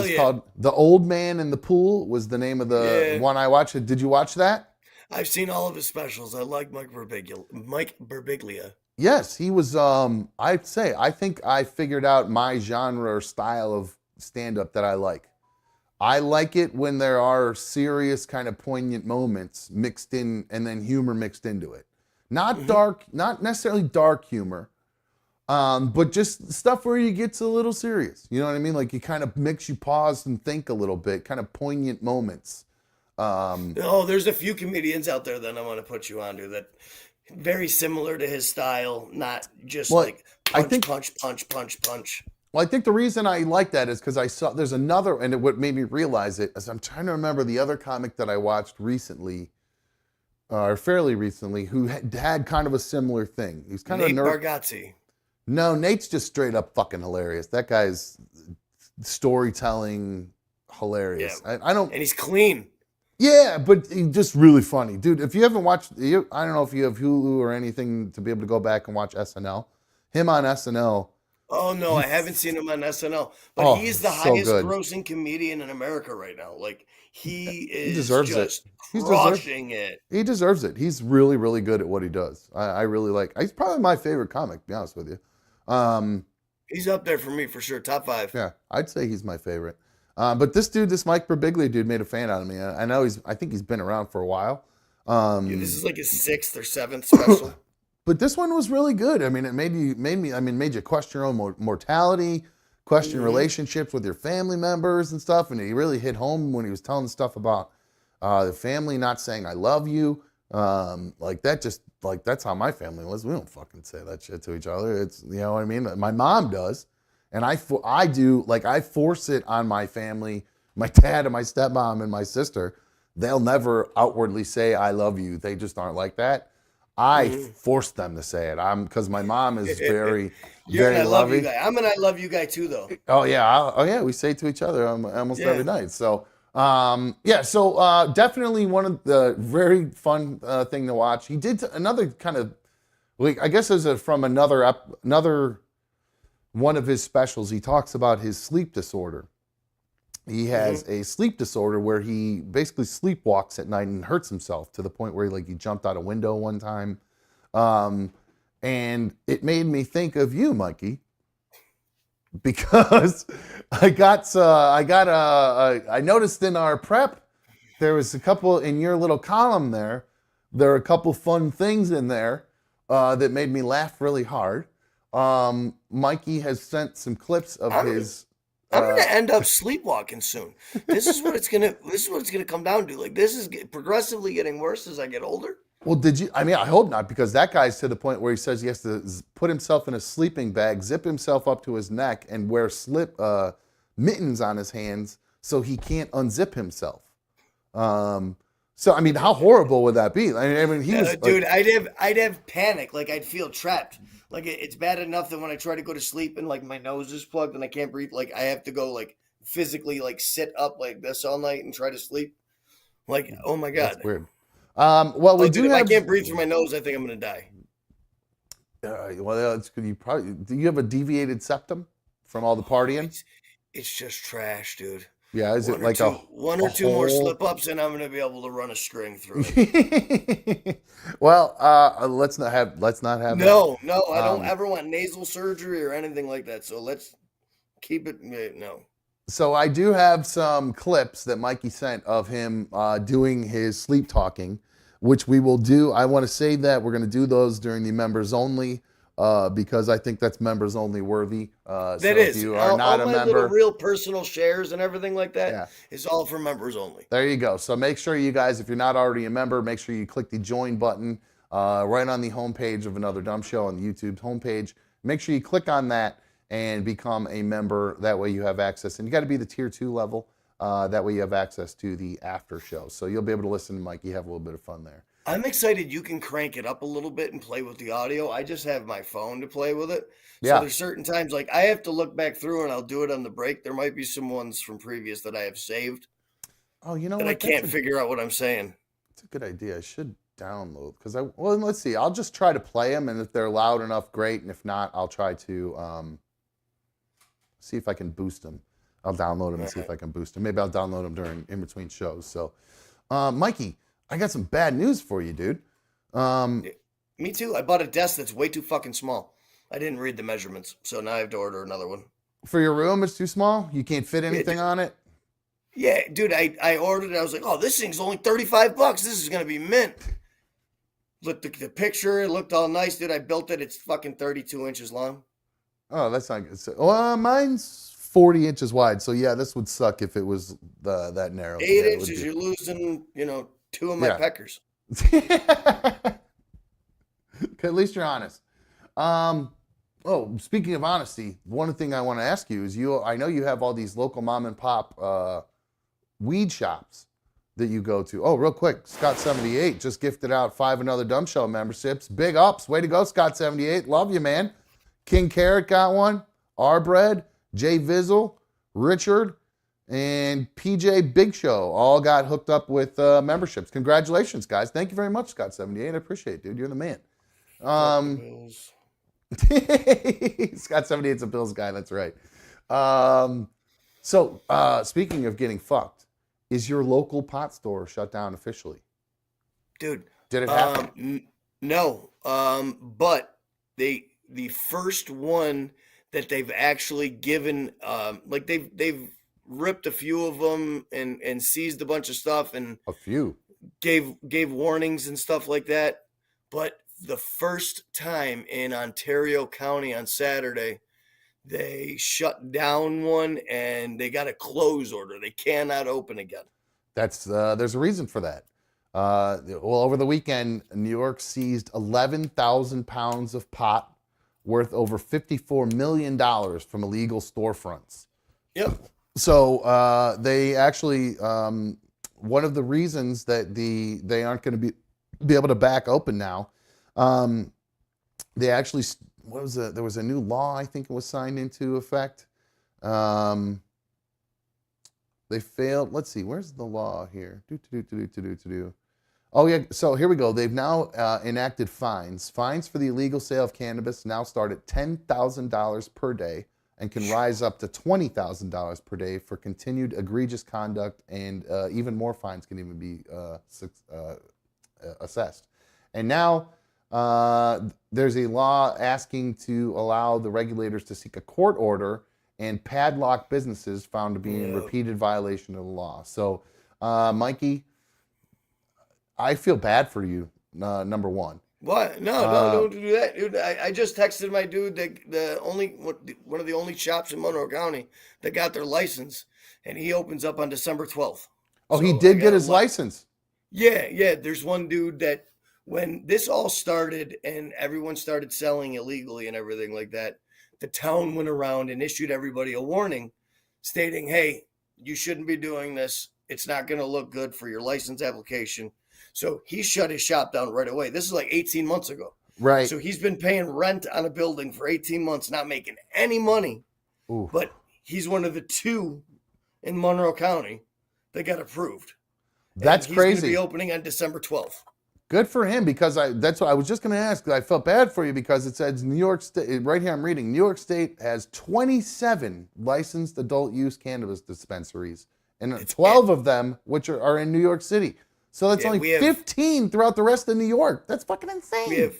It's yeah. called The Old Man in the Pool was the name of the Yeah. one I watched. Did you watch that? I've seen all of his specials. I like Mike Birbiglia. Yes, he was I'd say I think I figured out my genre or style of stand-up that I like. I like it when there are serious kind of poignant moments mixed in and then humor mixed into it. Not dark, not necessarily dark humor. But just stuff where you gets a little serious. You know what I mean? Like it kind of makes you pause and think a little bit, kind of poignant moments. Oh, there's a few comedians out there that I want to put you onto that very similar to his style, not just Well, like I punch, think- punch. Well, I think the reason I like that is because I saw there's another, and what made me realize it is I'm trying to remember the other comic that I watched recently, or fairly recently, who had kind of a similar thing. He's kind Nate of a nerd. Bargatze. No, Nate's just straight up fucking hilarious. That guy's storytelling hilarious. I don't. And he's clean. Yeah, but he's just really funny, dude. If you haven't watched, I don't know if you have Hulu or anything to be able to go back and watch SNL. Him on SNL. Oh no, I haven't seen him on SNL, but Oh, he's the so highest good. grossing comedian in America right now. Like he is deserves it. just He deserves- crushing it. He deserves it. He's really, really good at what he does. I really like. He's probably my favorite comic, to be honest with you. He's up there for me for sure. Top 5. Yeah, I'd say he's my favorite. But this dude, this Mike Birbiglia dude, made a fan out of me. I know I think he's been around for a while. This is like his 6th or 7th special. But this one was really good. I mean, it made you question your own mortality, question relationships with your family members and stuff. And he really hit home when he was telling stuff about the family not saying "I love you." Like that, just like that's how my family was. We don't fucking say that shit to each other. It's you know what I mean. My mom does, and I do. Like I force it on my family, my dad and my stepmom and my sister. They'll never outwardly say "I love you." They just aren't like that. I force them to say it. because my mom is very, You're very an I love you loving. guy. I'm an I love you guy too, though. Oh yeah, we say it to each other almost Yeah. every night. So definitely one of the very fun thing to watch. He did another kind of, like I guess it was from another one of his specials. He talks about his sleep disorder. He has a sleep disorder where he basically sleepwalks at night and hurts himself to the point where he jumped out a window one time. And it made me think of you, Mikey, because I noticed in our prep, there was a couple in your little column there. There are a couple fun things in there that made me laugh really hard. Mikey has sent some clips of his. I'm gonna end up sleepwalking soon. This is what it's gonna come down to. Like this is progressively getting worse as I get older. Well, did you? I mean, I hope not, because that guy's to the point where he says he has to put himself in a sleeping bag, zip himself up to his neck, and wear mittens on his hands so he can't unzip himself. So, I mean, how horrible would that be? I mean, he was, dude. I'd have panic. Like I'd feel trapped. Like it's bad enough that when I try to go to sleep and like my nose is plugged and I can't breathe, like I have to go like physically like sit up like this all night and try to sleep. Like, oh my god, that's weird. Well, we do if have. I can't breathe through my nose, I think I'm gonna die. Well, it's good. Do you have a deviated septum from all the partying? It's just trash, dude. Yeah, is it like one or two more whole- slip ups and I'm gonna be able to run a string through it. Well, let's not have that. No, I don't ever want nasal surgery or anything like that. So let's keep it. No. So I do have some clips that Mikey sent of him doing his sleep talking, which we will do. I want to say that we're going to do those during the members only because I think that's members only worthy. So That if is. you are All not a my little member, real personal shares and everything like that yeah, is all for members only. there you go. So make sure you guys, if you're not already a member, make sure you click the join button right on the homepage of Another Dumb Show on the YouTube homepage. Make sure you click on that and become a member. That way you have access. And you got to be the tier 2 level. That way you have access to the after show. So you'll be able to listen to Mikey, have a little bit of fun there. I'm excited you can crank it up a little bit and play with the audio. I just have my phone to play with it. So Yeah. there's certain times like I have to look back through and I'll do it on the break. There might be some ones from previous that I have saved Oh, you know that what? I can't figure out what I'm saying. That's a good idea. I should download because well, let's see. I'll just try to play them, and if they're loud enough, great. And if not, I'll try to see if I can boost them. I'll download them and see if I can boost them. Maybe I'll download them in between shows. So, Mikey, I got some bad news for you, dude. Me too. I bought a desk that's way too fucking small. I didn't read the measurements, so now I have to order another one. For your room, it's too small. You can't fit anything on it. Yeah, dude, I ordered it. I was like, oh, this thing's only $35. This is going to be mint. Looked at the picture. It looked all nice, dude. I built it. It's fucking 32 inches long. Oh, that's not good. So, well, mine's 40 inches wide. So, yeah, this would suck if it was that narrow. 8 Yeah, it would inches, be- you're losing, 2 of my Yeah. peckers. At least you're honest. Speaking of honesty, one thing I want to ask you is I know you have all these local mom and pop weed shops that you go to. Oh, real quick, Scott78 just gifted out 5 Another Dumb Show memberships. Big ups. Way to go, Scott78. Love you, man. King Carrot got one. R Bread, Jay Vizzle, Richard, and PJ Big Show all got hooked up with memberships. Congratulations, guys. Thank you very much, Scott78. I appreciate it, dude. You're the man. Scott78's a Bills guy. That's right. So speaking of getting fucked, is your local pot store shut down officially? Dude. Did it happen? No. But the first one that they've actually given, like they've ripped a few of them and seized a bunch of stuff and A few. gave warnings and stuff like that. But the first time in Ontario County on Saturday, they shut down one and they got a close order. They cannot open again. That's there's a reason for that. Well, over the weekend, New York seized 11,000 pounds of pot worth over $54 million from illegal storefronts. Yep. So they actually, one of the reasons that they aren't going to be able to back open now, they actually, there was a new law, I think it was signed into effect. They failed. Let's see, where's the law here? Oh yeah, so here we go. They've now enacted fines. Fines for the illegal sale of cannabis now start at $10,000 per day and can rise up to $20,000 per day for continued egregious conduct, and even more fines can even be assessed. And now there's a law asking to allow the regulators to seek a court order and padlock businesses found to be in repeated violation of the law. So, Mikey, I feel bad for you, number one. What? No, don't do that, dude. I just texted my dude that one of the only shops in Monroe County that got their license, and he opens up on December 12th. Oh, So he I did got get a his lot- license. Yeah. There's one dude that when this all started and everyone started selling illegally and everything like that, the town went around and issued everybody a warning stating, hey, you shouldn't be doing this. It's not going to look good for your license application. So he shut his shop down right away. This is like 18 months ago. Right. So he's been paying rent on a building for 18 months, not making any money. Ooh. But he's one of the 2 in Monroe County that got approved. That's And he's gonna crazy. be opening on December 12th. Good for him, because that's what I was just going to ask. I felt bad for you because it says New York State, right here I'm reading, New York State has 27 licensed adult use cannabis dispensaries, and 12 of them which are in New York City. So that's Yeah, only we have- 15 throughout the rest of New York. That's fucking insane. We have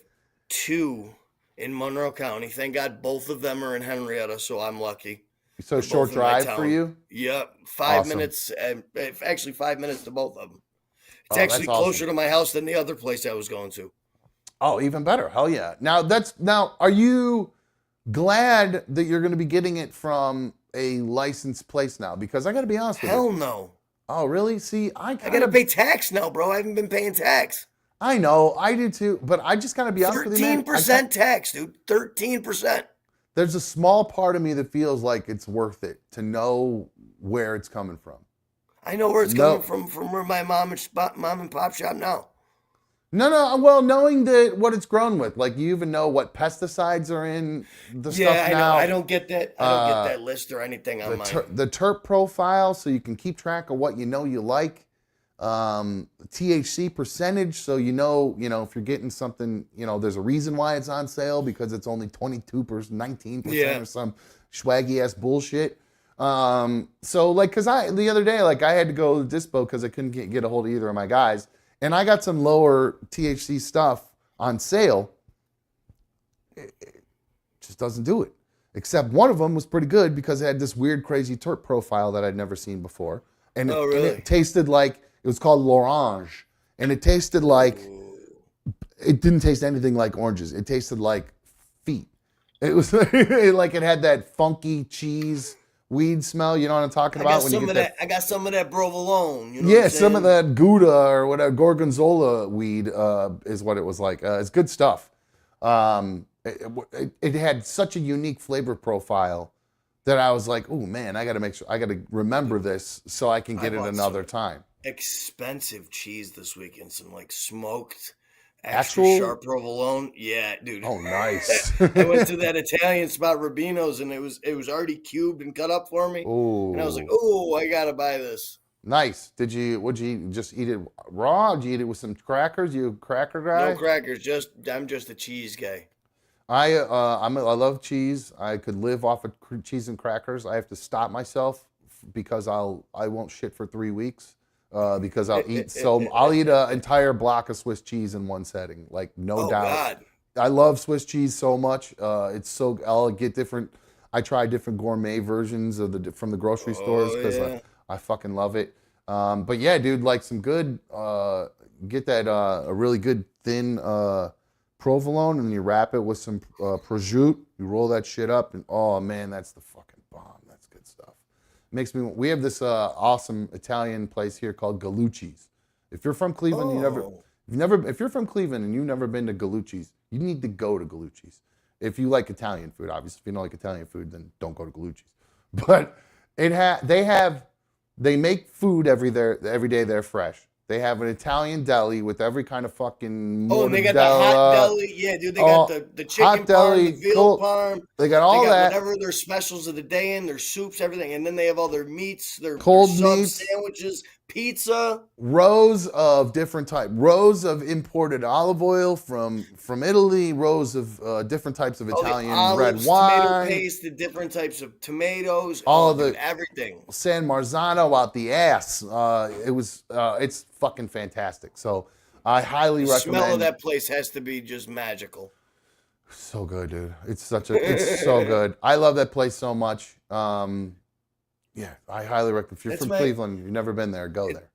2 in Monroe County. Thank God both of them are in Henrietta, so I'm lucky. So They're short both in my drive for town. you? Yep, 5 Awesome. minutes, and actually 5 minutes to both of them. It's Oh, actually that's awesome. closer to my house than the other place I was going to. Oh, even better. Hell yeah. Now, are you glad that you're going to be getting it from a licensed place now? Because I got to be honest with you. Hell no. Oh, really? See, I gotta pay tax now, bro. I haven't been paying tax. I know, I do too, but I just got to be honest with you, man. 13% tax, dude. 13%. There's a small part of me that feels like it's worth it to know where it's coming from. I know where it's No. coming from where my mom and pop shop now. No. Well, knowing that what it's grown with, like you even know what pesticides are in the Yeah, stuff I now. know. I don't get that. I don't get that list or anything on mine. The terp profile, so you can keep track of what you know you like. THC percentage, so you know if you're getting something, there's a reason why it's on sale because it's only 22%, 19% or some swaggy ass bullshit. So like, cause the other day, like I had to go to Dispo because I couldn't get a hold of either of my guys. And I got some lower THC stuff on sale. It just doesn't do it. Except one of them was pretty good because it had this weird, crazy terp profile that I'd never seen before. And, Oh, and really? it tasted like, it was called L'Orange. And it tasted like, it didn't taste anything like oranges. It tasted like feet. It was like it had that funky cheese weed smell. You know what I'm talking about? I got some of that provolone. You know Yeah, some of that Gouda or whatever, Gorgonzola weed is what it was like. It's good stuff. It had such a unique flavor profile that I was like, oh man, I got to make sure, I got to remember this so I can get it another time. Expensive cheese this weekend. Some like smoked, Actual sharp provolone. Yeah, dude. Oh, nice. I went to that Italian spot, Rubino's, and it was already cubed and cut up for me. Oh, and I was like, oh, I gotta buy this. Nice. Would you just eat it raw? Did you eat it with some crackers? You a cracker guy? No crackers. I'm just a cheese guy. I love cheese. I could live off of cheese and crackers. I have to stop myself because I won't shit for 3 weeks. Because I'll eat an entire block of Swiss cheese in one setting, like no doubt. God. I love Swiss cheese so much. I'll get different. I try different gourmet versions of from the grocery stores because I fucking love it. But yeah, dude, like some good. Get that a really good thin provolone, and you wrap it with some prosciutto. You roll that shit up, and oh man, that's the fucking bomb. That's good stuff. We have this awesome Italian place here called Gallucci's. If you're from Cleveland, if you're from Cleveland and you've never been to Gallucci's, you need to go to Gallucci's. If you like Italian food, obviously. If you don't like Italian food, then don't go to Gallucci's. But they make food every day they're fresh. They have an Italian deli with every kind of fucking and they got the hot deli. Yeah, dude, they got the chicken parm, the veal parm. They got all that. Whatever their specials of the day in, their soups, everything. And then they have all their meats, their cold meats, sandwiches, pizza. Rows of different types. Rows of imported olive oil from Italy. Rows of different types of Italian red wine. Tomato paste, the different types of tomatoes. Everything. San Marzano out the ass. It's fucking fantastic. So I highly recommend. The smell of that place has to be just magical. So good, dude. It's so good. I love that place so much. Yeah, I highly recommend. If you're from Cleveland, you've never been there, go there.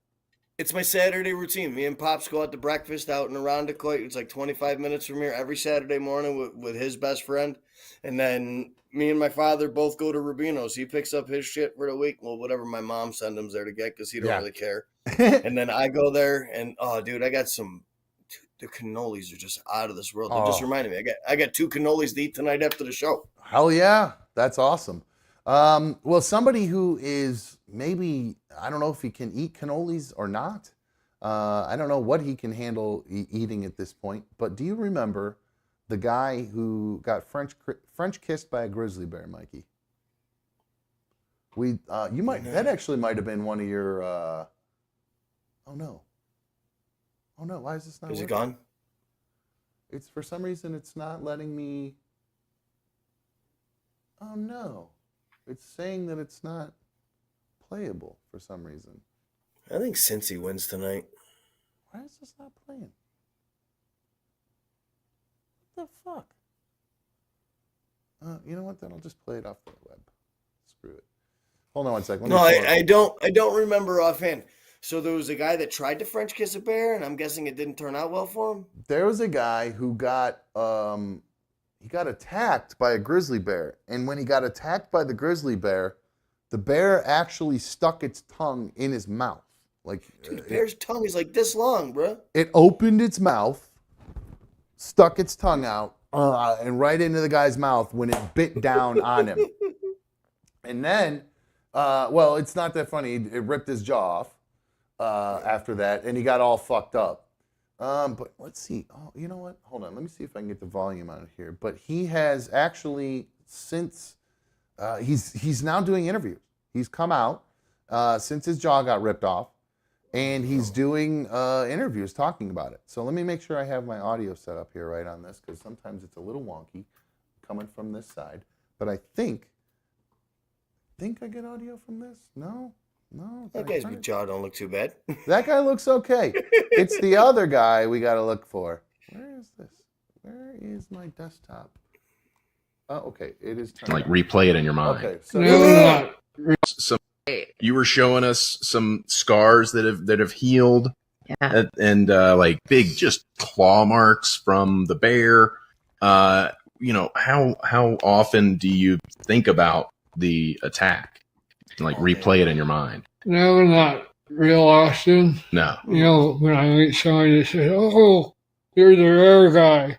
It's my Saturday routine. Me and Pops go out to breakfast out in Irondequoit. It's like 25 minutes from here every Saturday morning with his best friend. And then me and my father both go to Rubino's. He picks up his shit for the week. Well, whatever my mom sends him there to get because he don't really care. And then I go there and, oh, dude, I got the cannolis are just out of this world. They just reminded me. I got 2 cannolis to eat tonight after the show. Hell yeah. That's awesome. Well, somebody who is maybe, I don't know if he can eat cannolis or not. I don't know what he can handle eating at this point. But do you remember the guy who got French kissed by a grizzly bear, Mikey? That actually might have been one of your. Oh no. Why is this not? Is working? it gone? It's for some reason it's not letting me. Oh no. It's saying that it's not playable for some reason. I think Cincy wins tonight. Why is this not playing? What the fuck? You know what? Then I'll just play it off the web. screw it. Hold on one second. No, I don't remember offhand. So there was a guy that tried to French kiss a bear, and I'm guessing it didn't turn out well for him. There was a guy who got he got attacked by a grizzly bear, and when he got attacked by the grizzly bear, the bear actually stuck its tongue in his mouth. Like, Dude, the bear's tongue is like this long, bro. it opened its mouth, stuck its tongue out, and right into the guy's mouth when it bit down on him. And then, well, it's not that funny. It ripped his jaw off after that, and he got all fucked up. But let's see. Oh, you know what? Hold on. Let me see if I can get the volume out of here. But he has actually since he's now doing interviews. He's come out since his jaw got ripped off, and he's doing interviews talking about it. So let me make sure I have my audio set up here right on this, because sometimes it's a little wonky coming from this side. But I think I get audio from this. No. That guy's jaw don't look too bad. That guy looks okay. It's the other guy we got to look for. Where is this? Where is my desktop? Oh, okay. It is turned Like on. replay it in your mind. Okay. So You were showing us some scars that have healed, Yeah. and like big just claw marks from the bear. How often do you think about the attack? Like replay it in your mind. No, not real often. No. You know, when I meet somebody that says, "Oh, you're the rare guy."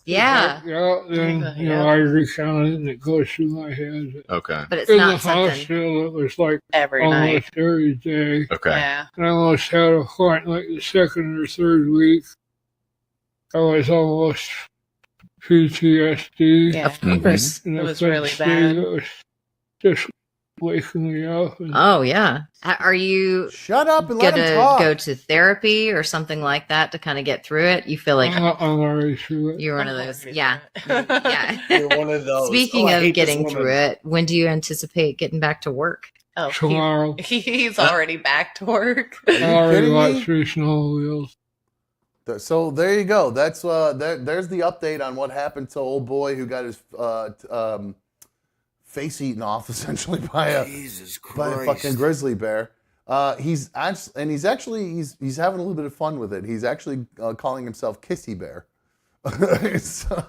Yeah. Yeah. Then Yeah. I recount it and it goes through my head. Okay. But it's In the not something hospital, it was like every night. almost every day. Okay. Yeah. And I almost had a point like the second or third week. I was almost PTSD. Yeah. of course. And It I was couldn't really sleep. bad. It was just waking me up. And Oh yeah. Are you shut up and let him gonna talk. go to therapy or something like that to kind of get through it? You feel like I'm already through it. you're one of those. Yeah. You're Yeah. one of those. Speaking Oh, I of hate this getting woman. through it, when do you anticipate getting back to work? Oh, Tomorrow. he's already back to work. Are I you already kidding watched me? 3 snowmobiles. So there you go. That's there's the update on what happened to old boy who got his face eaten off essentially by a Jesus Christ. by a fucking grizzly bear. He's actually having a little bit of fun with it. He's actually calling himself Kissy Bear. So,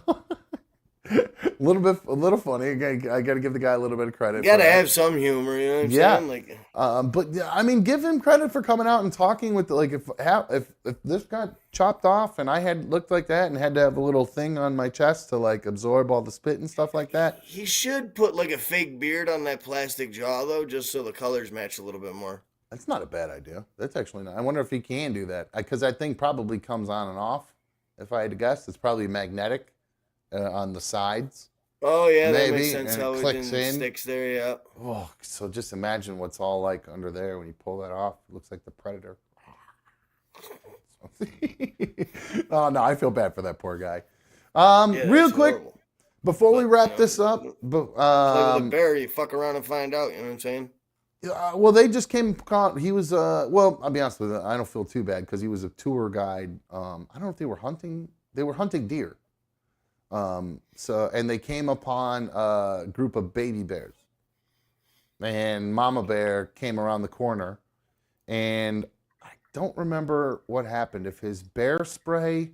a little funny. I got to give the guy a little bit of credit. You gotta for that. have some humor, you know what I'm Yeah. saying? Like, But yeah, I mean, give him credit for coming out and talking with if this got chopped off and I had looked like that and had to have a little thing on my chest to like absorb all the spit and stuff like that. he should put like a fake beard on that plastic jaw though, just so the colors match a little bit more. That's not a bad idea. That's actually not. I wonder if he can do that because I think probably comes on and off. If I had to guess, it's probably magnetic on the sides. Oh yeah, that Maybe, makes sense and it how it clicks didn't in. sticks there, yeah. Oh, so just imagine what's all like under there when you pull that off. It looks like the predator. Oh no, I feel bad for that poor guy. Yeah, Real that's quick horrible. before we But, wrap you know, this up, Play with a bear, you fuck around and find out, you know what I'm saying? well, they just came. He was. Well, I'll be honest with you. I don't feel too bad because he was a tour guide. I don't know if they were hunting. They were hunting deer. So and they came upon a group of baby bears, and Mama Bear came around the corner, and I don't remember what happened. If his bear spray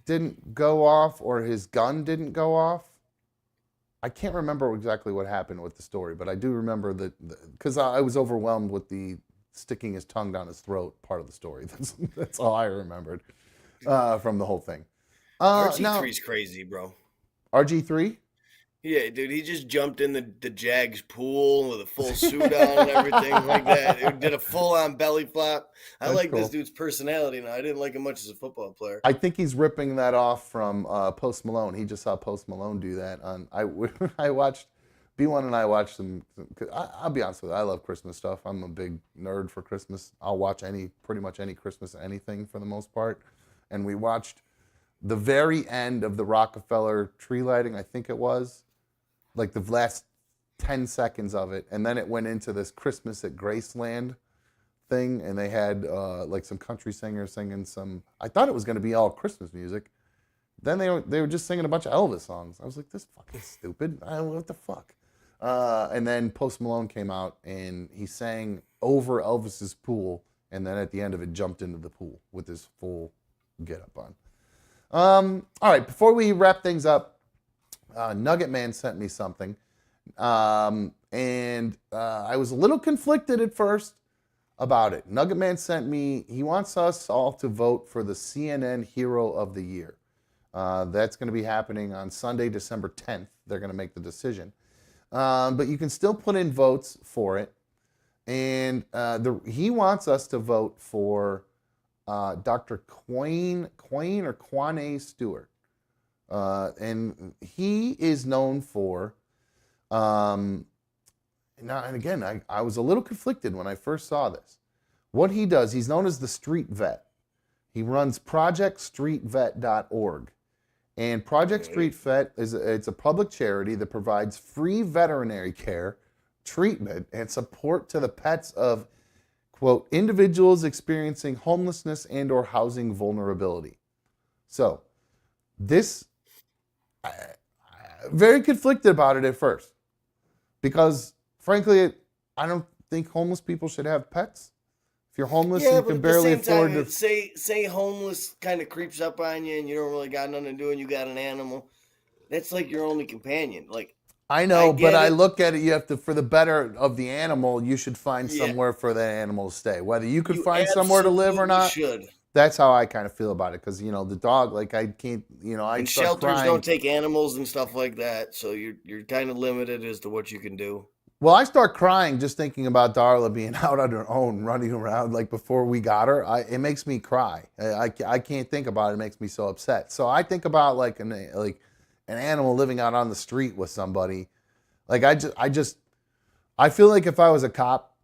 didn't go off or his gun didn't go off. I can't remember exactly what happened with the story, but I do remember that because I was overwhelmed with the sticking his tongue down his throat part of the story. That's all I remembered from the whole thing. RG3's crazy, bro. RG3? Yeah, dude, he just jumped in the Jags pool with a full suit on and everything like that. He did a full-on belly flop. I That's like cool. this dude's personality now. I didn't like him much as a football player. I think he's ripping that off from Post Malone. He just saw Post Malone do that. I watched, B1 and I watched some. I'll be honest with you, I love Christmas stuff. I'm a big nerd for Christmas. I'll watch pretty much any Christmas anything for the most part. And we watched the very end of the Rockefeller tree lighting, I think it was. Like the last 10 seconds of it. And then it went into this Christmas at Graceland thing. And they had like some country singers singing some, I thought it was going to be all Christmas music. Then they were just singing a bunch of Elvis songs. I was like, this fucking stupid. What the fuck? And then Post Malone came out and he sang over Elvis's pool, and then at the end of it jumped into the pool with his full get up on. All right, before we wrap things up, Nugget Man sent me something. And I was a little conflicted at first about it. Nugget Man sent me, he wants us all to vote for the CNN Hero of the Year. That's going to be happening on Sunday, December 10th. They're going to make the decision. But you can still put in votes for it. And he wants us to vote for Dr. Quayne or Quane Stewart. And he is known for, and again, I was a little conflicted when I first saw this. What he does, he's known as the Street Vet. He runs projectstreetvet.org. And Project Street Vet it's a public charity that provides free veterinary care, treatment, and support to the pets of, quote, individuals experiencing homelessness and or housing vulnerability. So, this, very conflicted about it at first. Because, frankly, I don't think homeless people should have pets. If you're homeless, you can barely afford to. Say homeless kind of creeps up on you and you don't really got nothing to do and you got an animal. That's like your only companion. Like, I know, but I look at it, you have to, for the better of the animal, you should find somewhere for that animal to stay. Whether you could find somewhere to live or not, that's how I kind of feel about it. Because, the dog, like, I can't, and shelters don't take animals and stuff like that. So you're kind of limited as to what you can do. Well, I start crying just thinking about Darla being out on her own, running around like before we got her. It makes me cry. I can't think about it. It makes me so upset. So I think about like an animal living out on the street with somebody. Like I feel like if I was a cop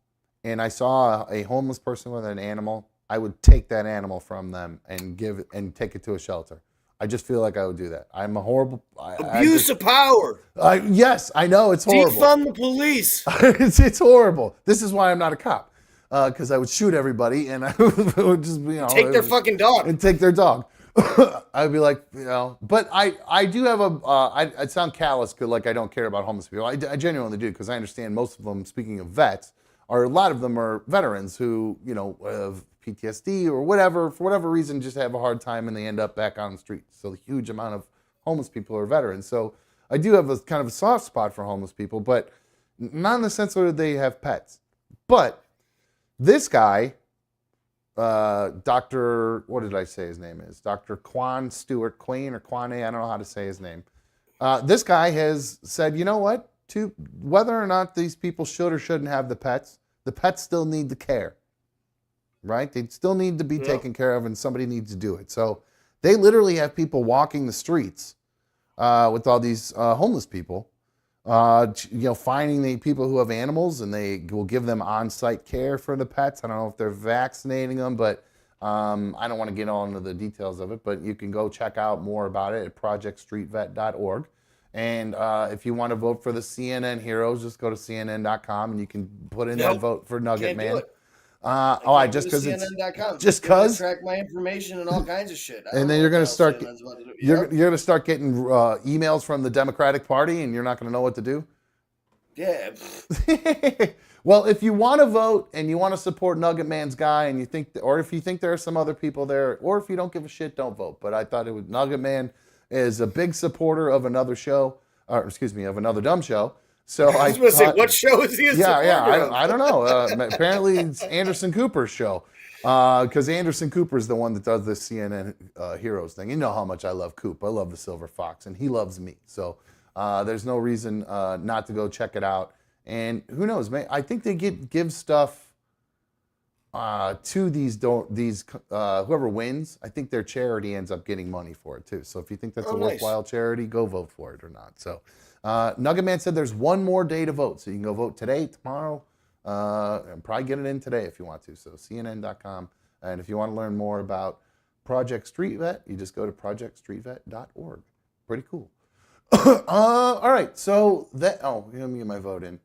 and I saw a homeless person with an animal, I would take that animal from them and take it to a shelter. I just feel like I would do that. I'm a horrible abuse of power. Yes, I know it's horrible. Defund the police. it's horrible. This is why I'm not a cop, because I would shoot everybody and I would just take their fucking dog and take their dog. I'd be like, but I do have I sound callous, like I don't care about homeless people. I genuinely do, because I understand most of them. Speaking of vets, a lot of them are veterans who have PTSD or whatever, for whatever reason, just have a hard time and they end up back on the street. So a huge amount of homeless people are veterans. So I do have a kind of a soft spot for homeless people, but not in the sense that they have pets. But this guy, Dr. What did I say his name is? Dr. Quayne Stewart, Quayne or Quane, I don't know how to say his name. This guy has said, you know what? Whether or not these people should or shouldn't have the pets still need the care. Right? They still need to be taken care of, and somebody needs to do it. So they literally have people walking the streets with all these homeless people, finding the people who have animals, and they will give them on-site care for the pets. I don't know if they're vaccinating them, but I don't want to get all into the details of it, but you can go check out more about it at projectstreetvet.org. And if you want to vote for the CNN heroes, just go to CNN.com and you can put in that vote for Nugget Man. Just because it's just because track my information and all kinds of shit. And then you're going to start you're going to start getting emails from the Democratic Party, and you're not going to know what to do. Yeah. Well, if you want to vote and you want to support Nugget Man's guy, and you think, or if you think there are some other people there, or if you don't give a shit, don't vote. But I thought Nugget Man is a big supporter of another show, or excuse me, of another dumb show. So I was going to say, what show is he a supporter of? I don't know. Apparently, it's Anderson Cooper's show, because Anderson Cooper is the one that does this CNN Heroes thing. You know how much I love Coop. I love the Silver Fox, and he loves me. So there's no reason not to go check it out. And who knows, man? I think they give stuff to these whoever wins. I think their charity ends up getting money for it too. So if you think that's a worthwhile charity, go vote for it or not. So. Nugget Man said there's one more day to vote. So you can go vote today, tomorrow, and probably get it in today if you want to. So CNN.com. And if you want to learn more about Project Street Vet, you just go to projectstreetvet.org. Pretty cool. All right. So let me get my vote in.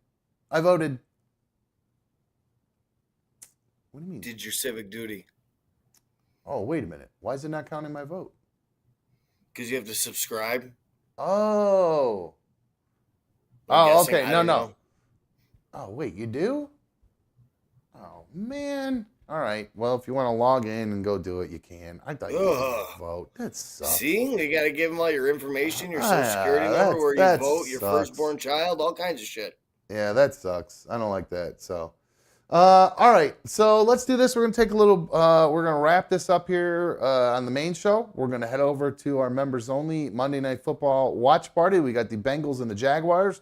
I voted. What do you mean? Did your civic duty. Oh, wait a minute. Why is it not counting my vote? Because you have to subscribe. Oh. I'm Oh, guessing. okay. I No, don't no. know. Oh, wait, you do? Oh, man. All right. Well, if you want to log in and go do it, you can. I thought you were going to vote. That sucks. See, you got to give them all your information, your social security number, where you that vote, your sucks. firstborn child, all kinds of shit. Yeah, that sucks. I don't like that. So, all right. So let's do this. We're gonna take a little. We're gonna wrap this up here on the main show. We're gonna head over to our members only Monday Night Football watch party. We got the Bengals and the Jaguars.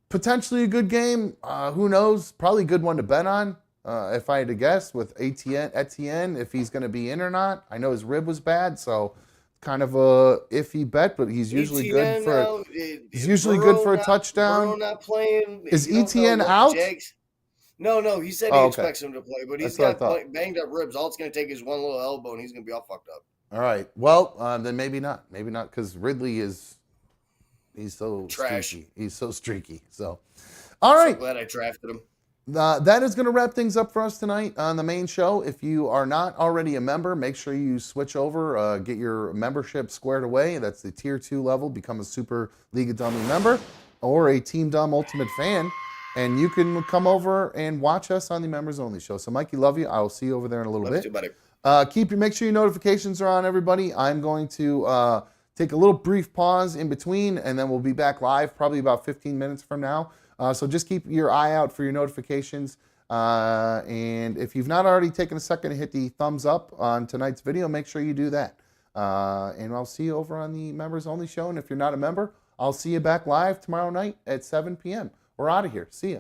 Potentially a good game. Who knows? Probably a good one to bet on. If I had to guess, with Etienne, if he's going to be in or not. I know his rib was bad, so kind of a iffy bet, but he's usually good for. He's usually good for a touchdown. Burrow not playing. Is Etienne out? No. He said he expects him to play, but he's That's got banged up ribs. All it's going to take is one little elbow, and he's going to be all fucked up. All right. Well, then maybe not. Maybe not, because Ridley is. He's so Trash. streaky. He's so streaky. So, all right. So glad I drafted him. That is going to wrap things up for us tonight on the main show. If you are not already a member, make sure you switch over, get your membership squared away. That's the tier 2 level. Become a Super League of Dummy member or a Team Dumb Ultimate fan. And you can come over and watch us on the members only show. So, Mikey, love you. I'll see you over there in a little bit. Love you too, buddy. Make sure your notifications are on, everybody. I'm going to take a little brief pause in between, and then we'll be back live probably about 15 minutes from now. So just keep your eye out for your notifications. And if you've not already taken a second to hit the thumbs up on tonight's video, make sure you do that. And I'll see you over on the members only show. And if you're not a member, I'll see you back live tomorrow night at 7 p.m. We're out of here. See ya.